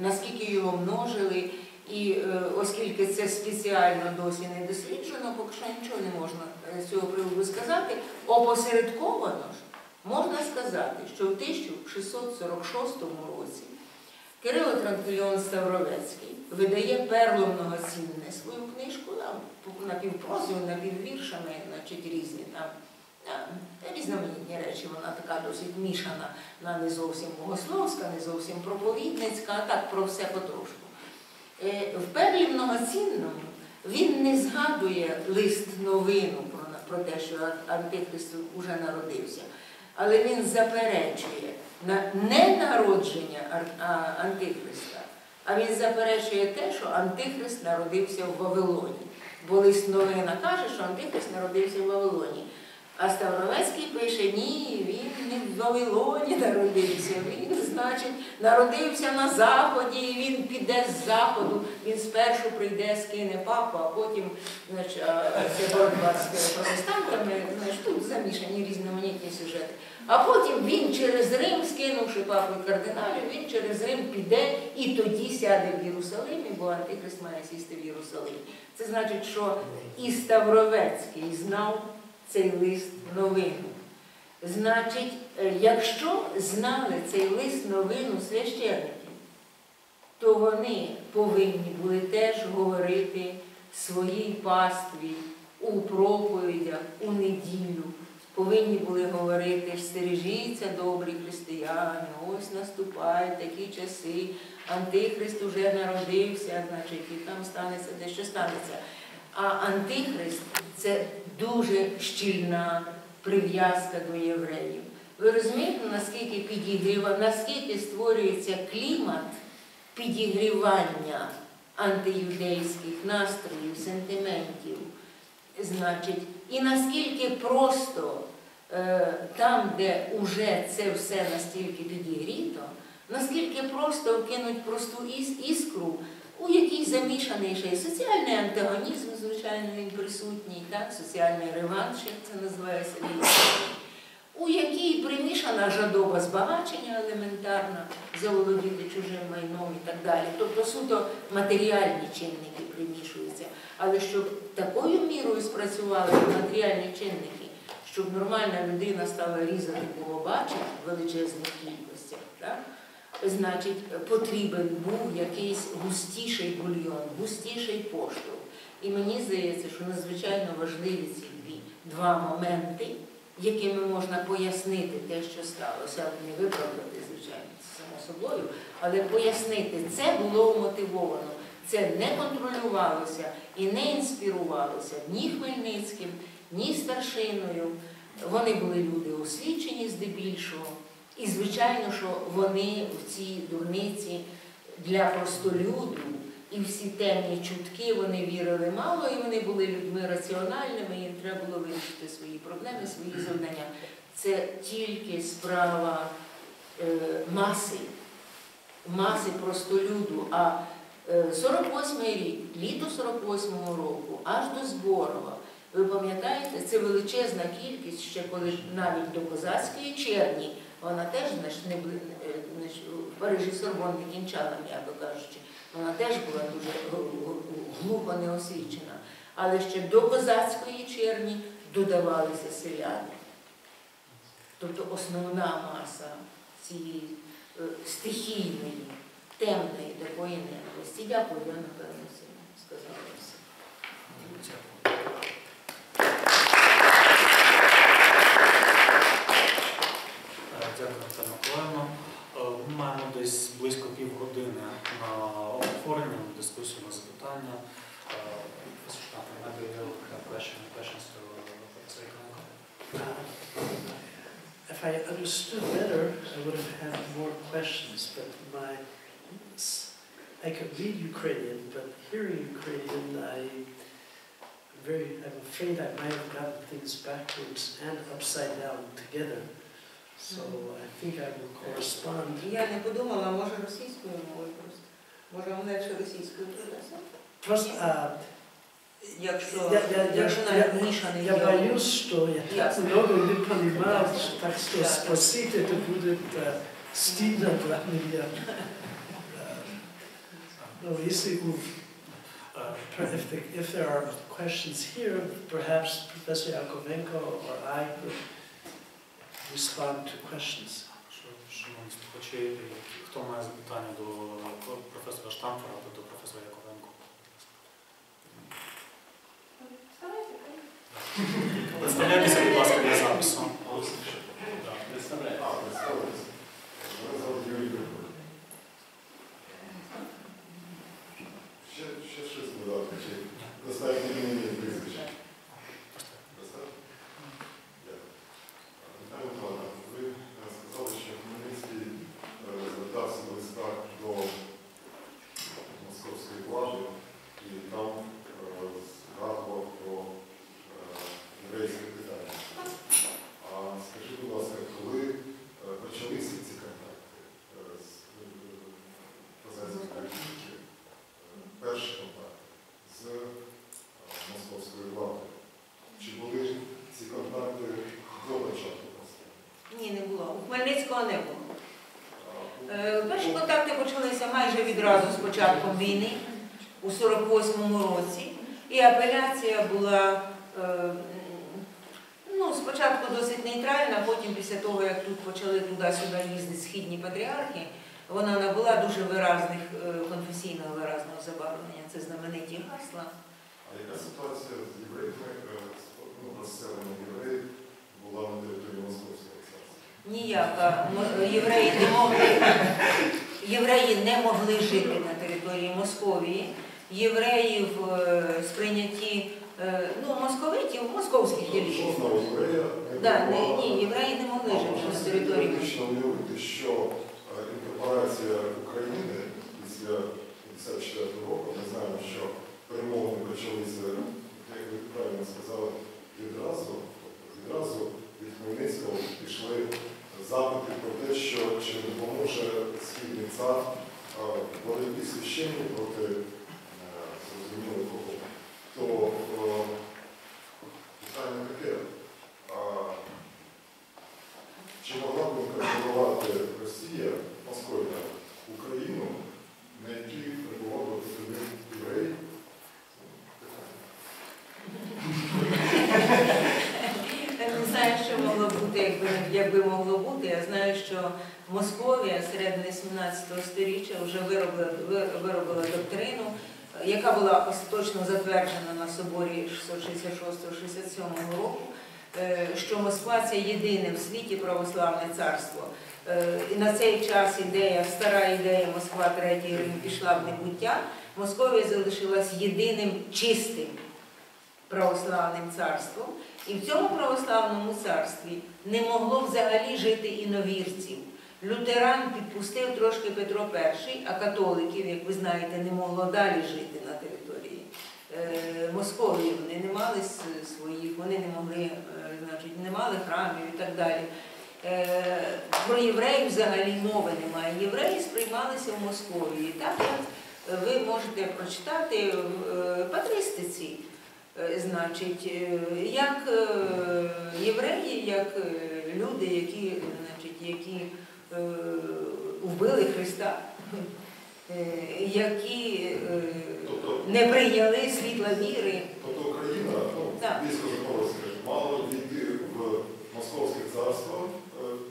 наскільки його множили, і оскільки це спеціально досі не досліджено, поки що нічого не можна з цього приводу сказати, опосередковано ж можна сказати, що в 1646 році Кирило Транквільон Ставровецький видає перлом цінне свою книжку, напівпрозою, напіввіршами, значить, різні там, різноманітні речі, вона така досить мішана, вона не зовсім богословська, не зовсім проповідницька, а так про все потрошку. В перлі многоцінному він не згадує лист-новину про те, що Антихрист уже народився, але він заперечує не народження Антихриста, а він заперечує те, що Антихрист народився в Вавилоні. Бо лист-новина каже, що Антихрист народився в Вавилоні. А Ставровецький пише, ні, він не в Вавилоні народився, він, значить, народився на Заході, і він піде з Заходу, він спершу прийде, скине папу, а потім, значить, це боротьба з протестантами, значить, тут замішані різноманітні сюжети. А потім він через Рим, скинувши папу і кардиналів, він через Рим піде і тоді сяде в Єрусалимі, бо Антихрист має сісти в Єрусалимі. Це значить, що і Ставровецький знав цей лист-новину. Значить, якщо знали цей лист-новину священники, то вони повинні були теж говорити своїй пастві у проповідях, у неділю. Повинні були говорити, стережіться, добрі християни, ось наступають такі часи, Антихрист уже народився, значить, і там станеться дещо станеться. А Антихрист – це дуже щільна прив'язка до євреїв. Ви розумієте, наскільки створюється клімат підігрівання антиюдейських настроїв, сентиментів, значить, і наскільки просто там, де вже це все настільки підігріто, наскільки просто вкинуть просту іскру, у якій замішаний ще й соціальний антагонізм, звичайно, він присутній, так? Соціальний реванш, як це називається, у якій примішана жадоба збагачення елементарна, заволодіти чужим майном і так далі. Тобто суто матеріальні чинники примішуються. Але щоб такою мірою спрацювали матеріальні чинники, щоб нормальна людина стала різати полобачення в величезних кількостях, так? Значить, потрібен був якийсь густіший бульйон, густіший поштовх. І мені здається, що надзвичайно важливі ці два моменти, якими можна пояснити те, що сталося, не виправдати, звичайно, це само собою, але пояснити, це було вмотивовано, це не контролювалося і не інспірувалося ні Хмельницьким, ні старшиною. Вони були люди освічені здебільшого. І, звичайно, що вони в цій дурниці для простолюду і всі темні чутки, вони вірили мало, і вони були людьми раціональними, їм треба було вирішити свої проблеми, свої завдання. Це тільки справа маси простолюду. А 48-й рік, літо 48-го року, аж до Зборова, ви пам'ятаєте, це величезна кількість, ще коли навіть до козацької черні, вона теж, в Парижі Сорбон не кінчала, м'яко кажучи, вона теж була дуже глупо неосвічена. Але ще до козацької черні додавалися селяни. Тобто основна маса цієї стихійної, темної такої ненависті. Дякую, я напевно. сказала все. Дякую, Наталя Яковенко. Ми маємо десь близько півгодини на обговорення, на дискусію, на запитання. Професор Штампфер, maybe you have questions to Professor Яковенко? If I understood better, I would have had more questions, but I could read Ukrainian, but hearing Ukrainian, I'm afraid I might have gotten things backwards and upside down together. So I think I will correspond. Я не подумала, може російською мовою просто. Може вам легше російською придеться? Просто, якщо навіть мішаний я боюсь, что я так много не понимал, так что спросить это будет стыдно для меня. Но если if there are questions here, perhaps Professor Yakovenko or I could respond to questions. Шановні слухачі, хто має запитання до професора Штампфера або до професора Яковенко? Представляйтеся, будь ласка, для запису. Ще щось додати, чи достатньо мені прізвище? Достатньо? Дякую. Наталя Яковенко, ви сказали, що Хмельницький звертався в листах до московської влади і там згадував про єврейське питання. А скажіть, будь ласка, коли почалися ці контакти з козацькою політикою, перші контакти з московською владою? Чи були ці контакти до початку повстання? Ні, не було. У Хмельницького не було. Перші контакти почалися майже відразу з початком війни, у 48-му році. І апеляція була спочатку досить нейтральна, потім після того, як тут почали туди-сюди їздити східні патріархи, вона набула дуже виразних, конфесійного виразного забарвлення. Це знамениті гасла. А яка ситуація з євреями, розселенням євреїв була на території Московського царства? Ніяка. Євреї не могли жити на території Московії. Євреїв сприйняті, московитів, московських євреїв. Ні, євреї не могли жити на території Московії. Логічно уявити, що інкорпорація України після 1954 року, ми знаємо, що перемовини почалися, як ви правильно сказали, відразу від Хмельницького пішли запити про те, що чи не допоможе східний цар в боротьбі священні проти зрозуміло кого. То питання таке, чи могла б інкорпорувати Росія, Московія, Україну, на якій перебував би єврей? Я не знаю, що могло бути, якби могло бути. Я знаю, що Московія середини 17 століття вже виробила доктрину, яка була остаточно затверджена на соборі 666-67 року, що Москва – це єдине в світі православне царство. І на цей час стара ідея Москва, Третій Рим пішла в небуття. Московія залишилась єдиним чистим православним царством. І в цьому православному царстві не могло взагалі жити іновірців. Лютеран підпустив трошки Петро І, а католиків, як ви знаєте, не могло далі жити на території Московії. Вони не мали своїх, вони не могли, не мали храмів і так далі. Про євреїв взагалі мови немає. Євреї сприймалися в Московії. Так, ви можете прочитати в патристиці, як євреї, як люди, які вбили Христа, які не прийняли світла віри. Тобто Україна, військово-запорозька, мала війти в Московське царство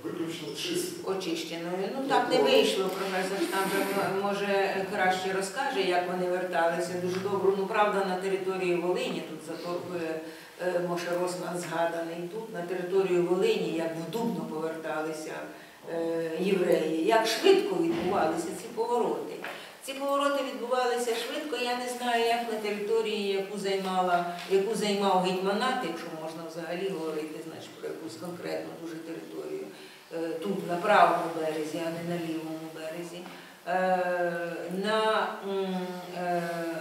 виключно виключно чисто. Очищеною. Ну так не вийшло, професор Штампфер може краще розкаже, як вони верталися. Дуже добре, ну правда, на території Волині, тут зато Моше Росман згаданий, тут на територію Волині, як в Дубно поверталися євреї, як швидко відбувалися ці повороти. Ці повороти відбувалися швидко, я не знаю, як на території, яку займав гетьманат, якщо можна взагалі говорити, значить, про якусь конкретну дуже територію, тут на правому березі, а не на лівому березі.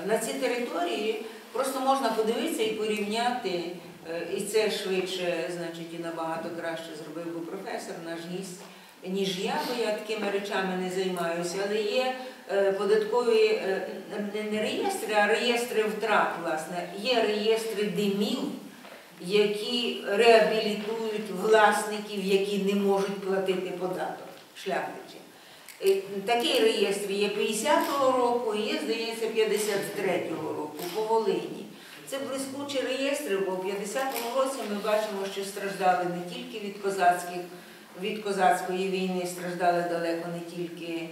На ці території просто можна подивитися і порівняти, і це швидше, значить, і набагато краще зробив би професор, наш гість, ніж я, бо я такими речами не займаюся, але є податкові, не реєстри, а реєстри втрат, власне. Є реєстри димів, які реабілітують власників, які не можуть платити податок, шляхтичі. Такий реєстр є 50-го року і є, здається, 53-го року по Волині. Це блискучі реєстри, бо в 50-му році ми бачимо, що страждали не тільки від козацької війни, страждали далеко не тільки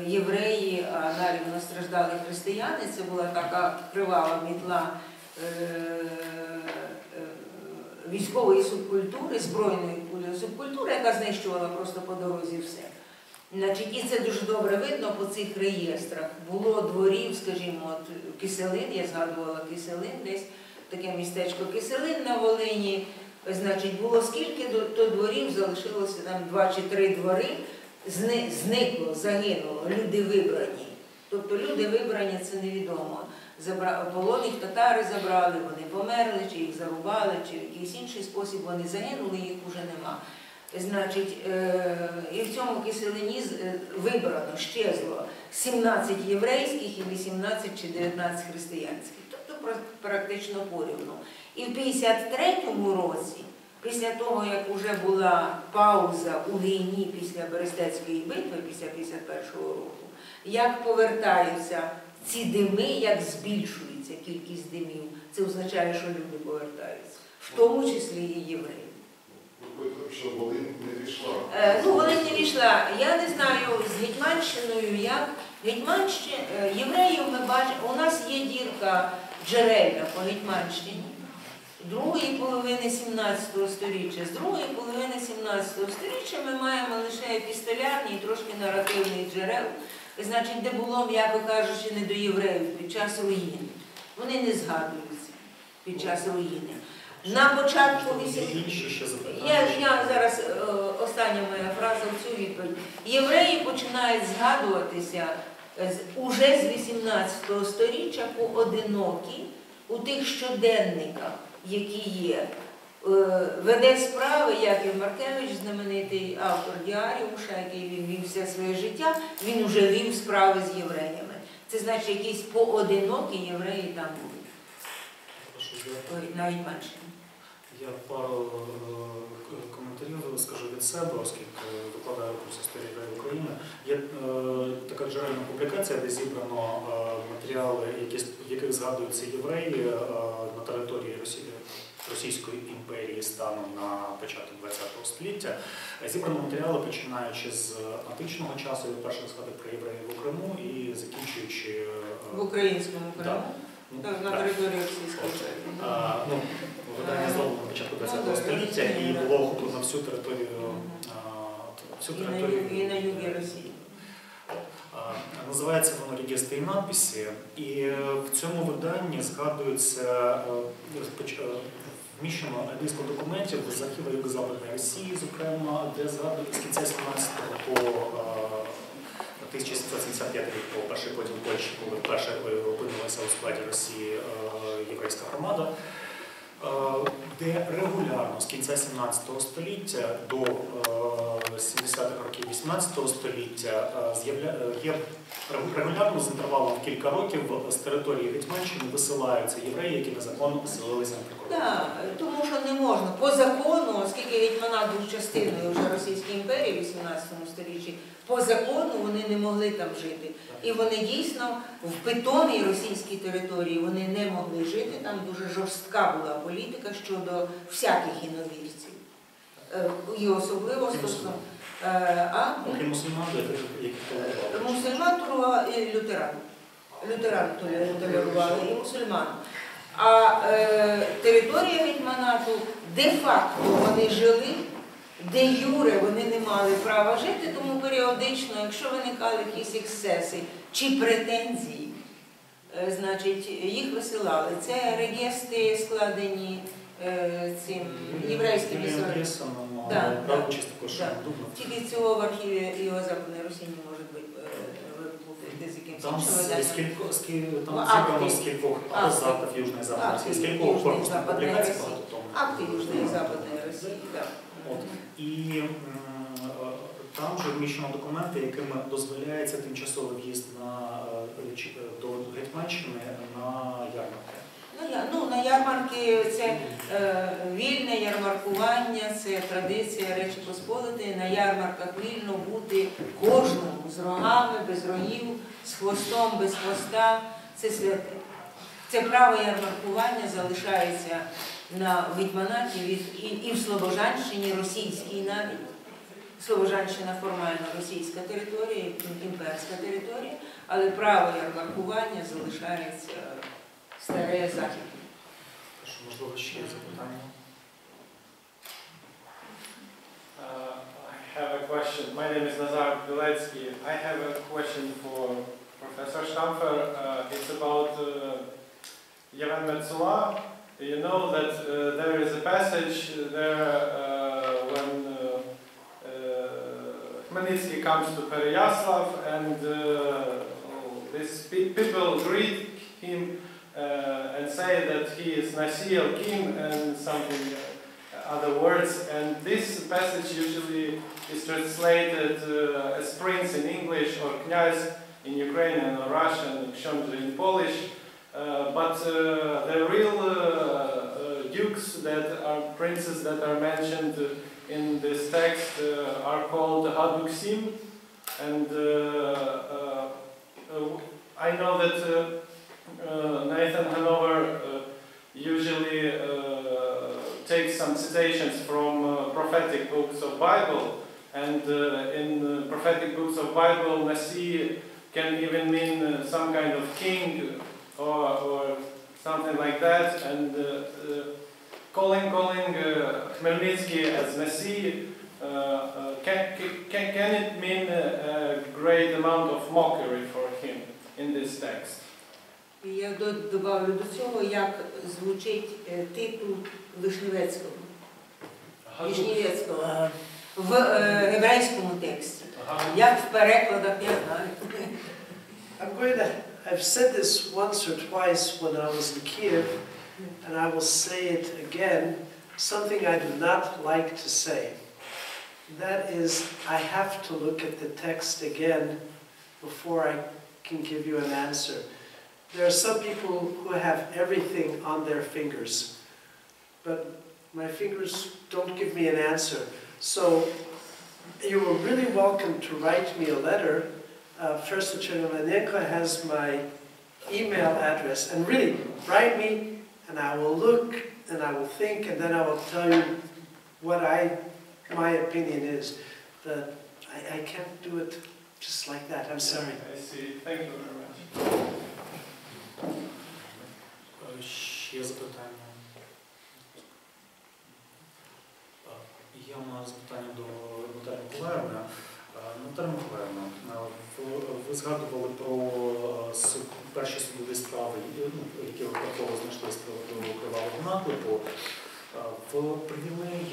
євреї, а нарівно страждали християни. Це була така кривава мітла військової субкультури, збройної субкультури, яка знищувала просто по дорозі все. Значить, і це дуже добре видно по цих реєстрах. Було дворів, скажімо, от Киселин, я згадувала Киселин, десь таке містечко Киселин на Волині. Значить, було скільки то дворів, залишилося там 2 чи 3 двори, зникло, загинуло, люди вибрані. Тобто люди вибрані, це невідомо. Полон їх татари забрали, вони померли, чи їх зарубали, чи в якийсь інший спосіб вони загинули, їх вже нема. Значить, і в цьому Киселині вибрано, щезло 17 єврейських і 18 чи 19 християнських. Тобто практично порівну. І в 53-му році, після того, як вже була пауза у війні після Берестецької битви, після 51-го року, як повертаються ці дими, як збільшується кількість димів, це означає, що люди повертаються, в тому числі і євреї. Що Волинь не війшла? Ну, Волинь не війшла. Я не знаю з Гетьманщиною, як. Євреїв ми бачимо, у нас є дірка джерельна по Гетьманщині другої половини 17 століття. З другої половини 17 століття ми маємо лише епістолярні і трошки наративних джерел, значить, де було, м'яко кажучи, не до євреїв під час руїни. Вони не згадуються під час руїни. На початку я зараз, остання моя фраза в цю відповідь. Євреї починають згадуватися уже з 18 століття поодинокі у тих щоденниках, які є. Веде справи Яків Маркевич, знаменитий автор діаріуша, який він вів все своє життя, він вже вів справи з євреями. Це значить, якісь поодинокі євреї там були. Навіть менше. Я пару коментарів скажу від себе, оскільки викладаю курс історії євреїв України. Є така джерельна публікація, де зібрано матеріали, в яких згадуються євреї на території Російської імперії станом на початок ХХ століття. Зібрано матеріали, починаючи з античного часу, від перших згадок про євреїв у Криму і закінчуючи... В українському Криму? Так, на території Російської імперії. Видання зроблено на початку ХХ століття і було охоплено всю територію і на югі Росії. Називається воно «Регістри і надписи», і в цьому виданні згадується, вміщено низку документів з архіву Юго-Западної Росії, зокрема, де згадують з кінця 17-го по 1775 рік, по перший поділ Польщі, коли вперше опинилася у складі Росії єврейська громада, де регулярно з кінця 17 століття до 70-х років 18 століття є регулярно з інтервалом в кілька років з території Гетьманщини висилаються євреї, які незаконно поселилися на прикордонні. Так, тому що не можна. По закону, оскільки Гетьманат був частиною вже Російської імперії в 18 столітті, по закону вони не могли там жити. І вони дійсно в питомій російській території вони не могли жити, там дуже жорстка була політика щодо всяких іновірців. І особливо Окрім мусульман, які толерували? Мусульман толерували і лютеран. Лютеран толерували і мусульман. А територія гетьманату, де-факто вони жили, де-юре вони не мали права жити, тому періодично, якщо виникали якісь ексцеси чи претензії, значить, їх висилали. Це регістри, складені цим єврейським істориком. Тільки цього в архіві його Западної Росії не може бути з якимось іншим виданням. Там зібрано з кількох западів Южної Западної Росії, з кількох корпусних публікацій багато тому. Акти Южної Западної Росії, так. І там же вміщено документи, якими дозволяється тимчасовий в'їзд до Гетьманщини на ярмарки. На ярмарки це вільне ярмаркування, це традиція Речі Посполитої. На ярмарках вільно бути кожному з рогами, без рогів, з хвостом, без хвоста. Це святе. Це право ярмаркування залишається на гетьманаті і в Слобожанщині, російській навіть. Слобожанщина формально російська територія, імперська територія, але право ярмаркування залишається старе західне. Можливо, ще є запитання? I have a question. My name is Nazar Biletsky. I have a question for Professor Штампфер. It's about Yevan Metzula. You know that there is a passage there when Khmelnytsky comes to Pereyaslav and these people greet him and say that he is Nasiel Kim and something other words. And this passage usually is translated as prince in English or knyaz in Ukrainian or Russian, książę in Polish. But the real dukes that are princes that are mentioned in this text are called Haduksim. And I know that Nathan Hanover usually takes some citations from prophetic books of Bible, and in prophetic books of Bible, Nasi can even mean some kind of king or something like that, and calling Khmelnytsky as Nasi, can it mean a great amount of mockery for him in this text? Я добавлю до цього, як звучить титул Вишневецького в єврейському тексті. Як в перекладах, я знаю. I've said this once or twice when I was in Kiev, and I will say it again, something I do not like to say. That is, I have to look at the text again before I can give you an answer. There are some people who have everything on their fingers, but my fingers don't give me an answer. So you are really welcome to write me a letter. Professor Chernovenko has my email address, and really write me, and I will look, and I will think, and then I will tell you what my opinion is. But I can't do it just like that. I'm sorry. I see. Thank you very much. Ще запитання. Є у нас запитання до Наталі Миколаївни. Наталя Яковенко, ви згадували про перші судові справи, які випадково знайшли з приводу кривавого наклепу. В привілеї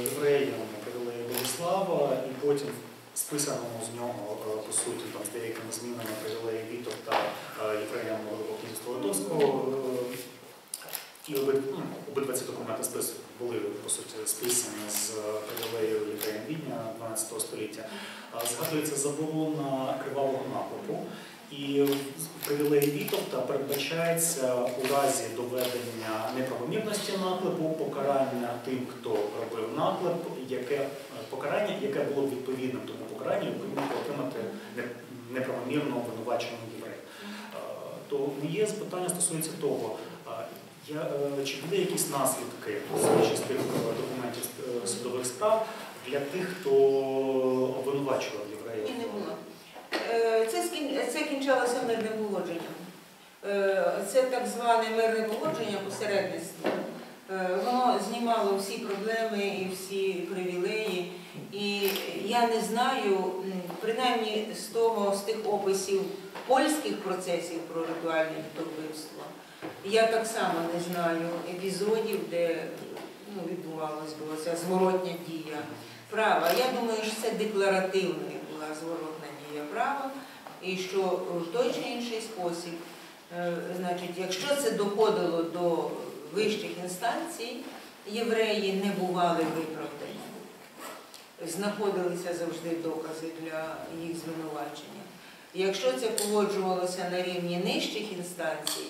євреям, привілеї Богослава, і потім списаному з нього, по суті, там, з деякими змінами привілеї Вітовта євреям князівства Литовського. І обидва ці документи були, по суті, списані з привілеєю євреям Відня 12 століття. Згадується заборона кривавого наклепу. І в привілеї Вітовта передбачається у разі доведення неправомірності наклепу покарання тим, хто робив наклеп, покарання, яке було б відповідним тому покаранню, яке міг отримати неправомірно обвинувачений єврей. То моє запитання стосується того, чи були якісь наслідки з тих документів судових справ для тих, хто обвинувачував євреїв? Ні, не було. Це кінчалося мирним погодженням. Це так зване мирне погодження посередництво. Воно знімало всі проблеми і всі привілеї. І я не знаю, принаймні з тих описів польських процесів про ритуальне вбивство, я так само не знаю епізодів, де відбувалася ця зворотня дія права. Я думаю, що це декларативна була зворотна дія права, і що в той чи інший спосіб, значить, якщо це доходило до вищих інстанцій, євреї не бували виправдані. Знаходилися завжди докази для їх звинувачення. Якщо це погоджувалося на рівні нижчих інстанцій,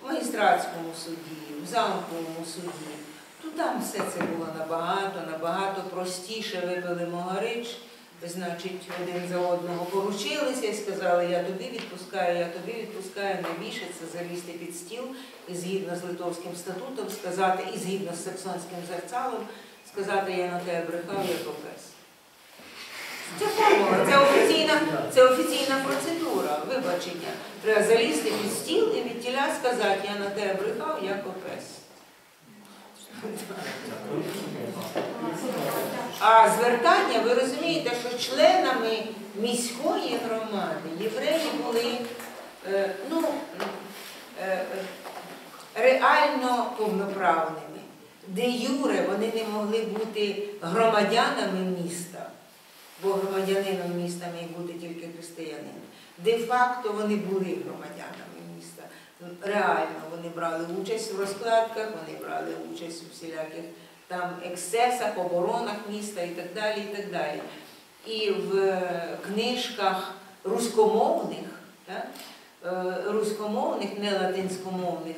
в магістратському суді, в замковому суді, то там все це було набагато простіше. Випили могарич, значить, один за одного поручилися і сказали, я тобі відпускаю, найбільше це залізти під стіл і згідно з Литовським статутом сказати, і згідно з Саксонським зерцалом, сказати, я на тебе брехав, як опес. Це формула, це офіційна процедура вибачення. Треба залізти під стіл і від тіля сказати, я на тебе брехав, як опес. А звертання, ви розумієте, що членами міської громади євреї були реально повноправними. Де юре вони не могли бути громадянами міста, бо громадянином міста міг бути тільки християнин. Де-факто вони були громадянами міста. Реально вони брали участь в розкладках, вони брали участь у всіляких там ексцесах, оборонах міста і так далі, і так далі. І в книжках руськомовних, не латинськомовних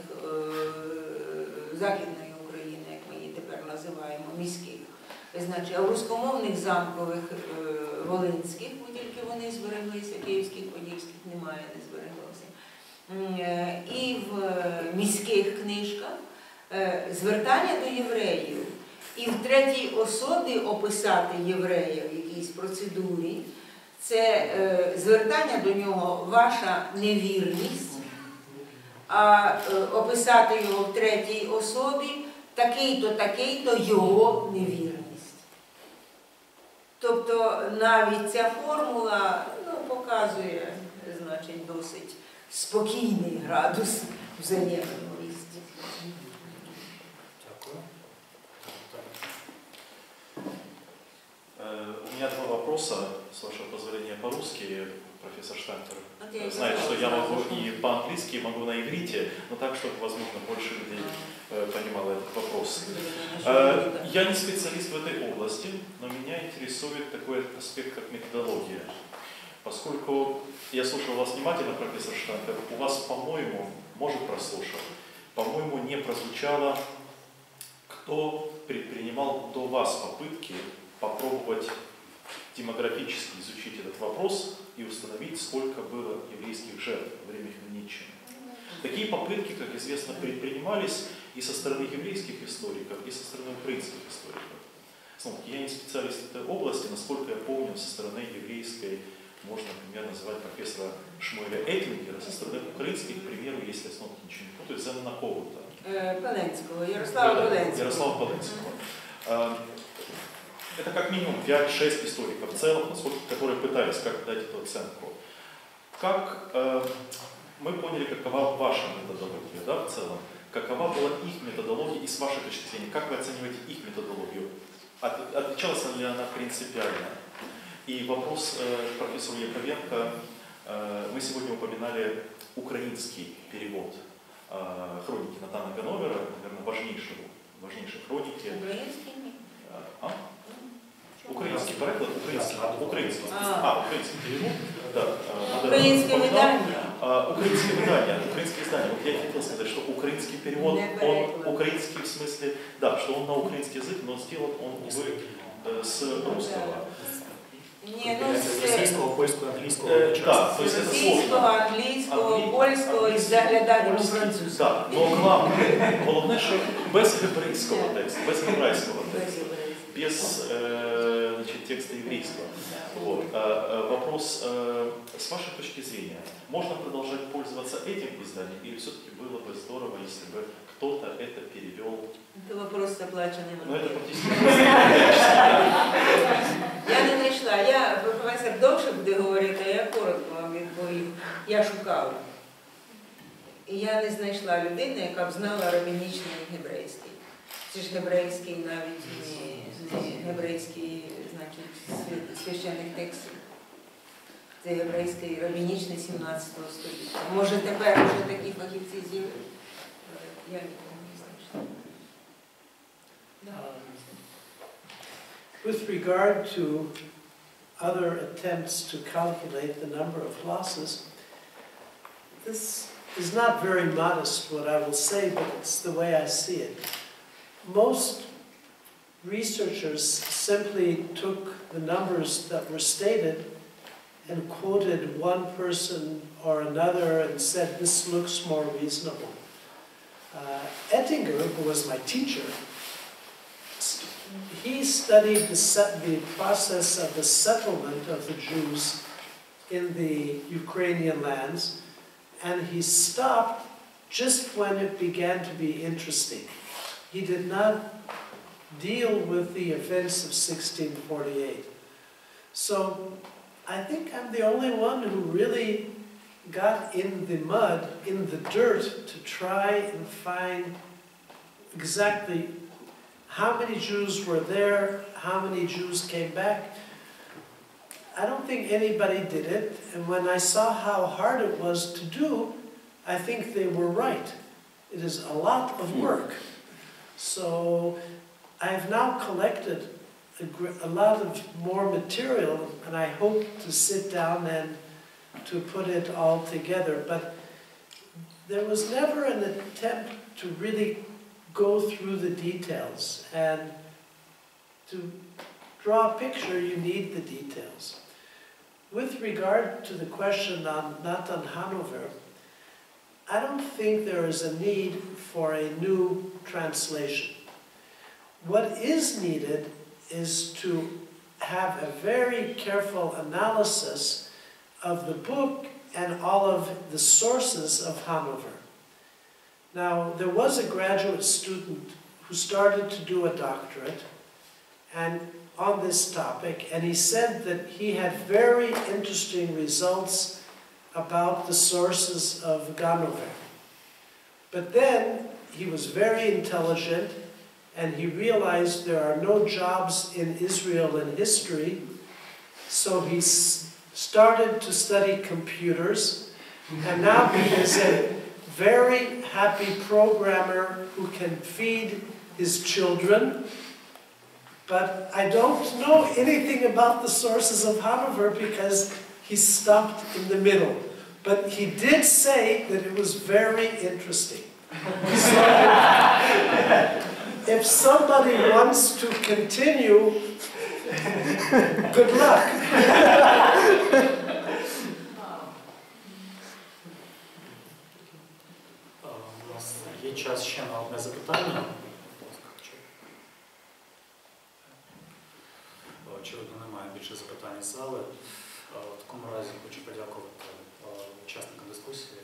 Західної України, як ми її тепер називаємо, міських, значить, а в руськомовних замкових волинських, бо тільки вони збереглися, київських, подільських немає, не збереглося. І в міських книжках звертання до євреїв і в третій особі описати єврея в якійсь процедурі, це звертання до нього ваша невірність, а описати його в третій особі такий-то його невірність. Тобто навіть ця формула показує, значить, досить спокійний градус взаємності. Дякую. У меня два вопроса, с вашего позволения, по-русски. Профессор Штампфер знает, что я могу и по-английски, и могу на иврите, но так, чтобы, возможно, больше людей понимало этот вопрос. Я не специалист в этой области, но меня интересует такой аспект, как методология. Поскольку я слушал вас внимательно, профессор Штампфер, у вас, по-моему, может, прослушал, по-моему, не прозвучало, кто предпринимал до вас попытки попробовать демографически изучить этот вопрос и установить, сколько было еврейских жертв во время Хмельниччины. Такие попытки, как известно, предпринимались и со стороны еврейских историков, и со стороны украинских историков. Я не специалист в этой области, насколько я помню, со стороны еврейской можно, например, называть профессора Шмуэля Этингера, со стороны украинских, к примеру, если я снова ничего не путаю, Зенона Когута. Ярослава Поленского. Это как минимум 5-6 историков в целом, которые пытались как дать эту оценку. Как мы поняли, какова ваша методология, да, в целом? Какова была их методология и с вашей точки зрения, как вы оцениваете их методологию? Отличалась ли она принципиально? И вопрос к профессору Яковенко. Мы сегодня упоминали украинский перевод хроники Натана Яковенко, наверное, важнейшей хроники. Украинский переклад, украинский перевод, да. Украинское видание. Украинское видание. Вот я хотел сказать, что украинский перевод, он украинский в смысле, да, что он на украинский язык, но сделан он, увы, с русского. З російського, польського, англійського. Да, то есть это сложно. Російського, англійського, польського і заглядання у французького. Так, но головне, що без єврейського тексту, без єврейського тексту. без значит, текста еврейского. Вот. Вопрос, с вашей точки зрения, можно продолжать пользоваться этим изданием, или все-таки было бы здорово, если бы кто-то это перевел? Это вопрос заплаченный. Ну, это практически. Я не знайшла. Професор довше буде говорити, а я коротко вам відповім. Я шукала. І я не знайшла людини, яка б знала равінічний гебрейський. Це ж гебрейський навіть не гебрейський, значить, священних текстів. Це гебрейський равінічний 17 століття. Може тепер вже такі фахівці з'явилися? Я нікого не знайшла. With regard to other attempts to calculate the number of losses, this is not very modest what I will say, but it's the way I see it. Most researchers simply took the numbers that were stated and quoted one person or another and said, this looks more reasonable. Ettinger, who was my teacher, he studied the process of the settlement of the Jews in the Ukrainian lands, and he stopped just when it began to be interesting. He did not deal with the events of 1648. So I think I'm the only one who really got in the mud, in the dirt, to try and find exactly how many Jews were there, how many Jews came back. I don't think anybody did it, and when I saw how hard it was to do, I think they were right. It is a lot of work. So I've now collected a lot of more material, and I hope to sit down and to put it all together. But there was never an attempt to really go through the details, and to draw a picture, you need the details. With regard to the question on Nathan Hanover, I don't think there is a need for a new translation. What is needed is to have a very careful analysis of the book and all of the sources of Hanover. Now, there was a graduate student who started to do a doctorate and on this topic, and he said that he had very interesting results about the sources of Hanover. But then he was very intelligent, and he realized there are no jobs in Israel in history, so he started to study computers, and now he is a very happy programmer who can feed his children. But I don't know anything about the sources of Hanover because he stopped in the middle. But he did say that it was very interesting. So if somebody wants to continue, good luck. У нас є час ще на одне запитання. Очевидно, немає більше запитань із зали. В такому разі хочу подякувати учасникам дискусії.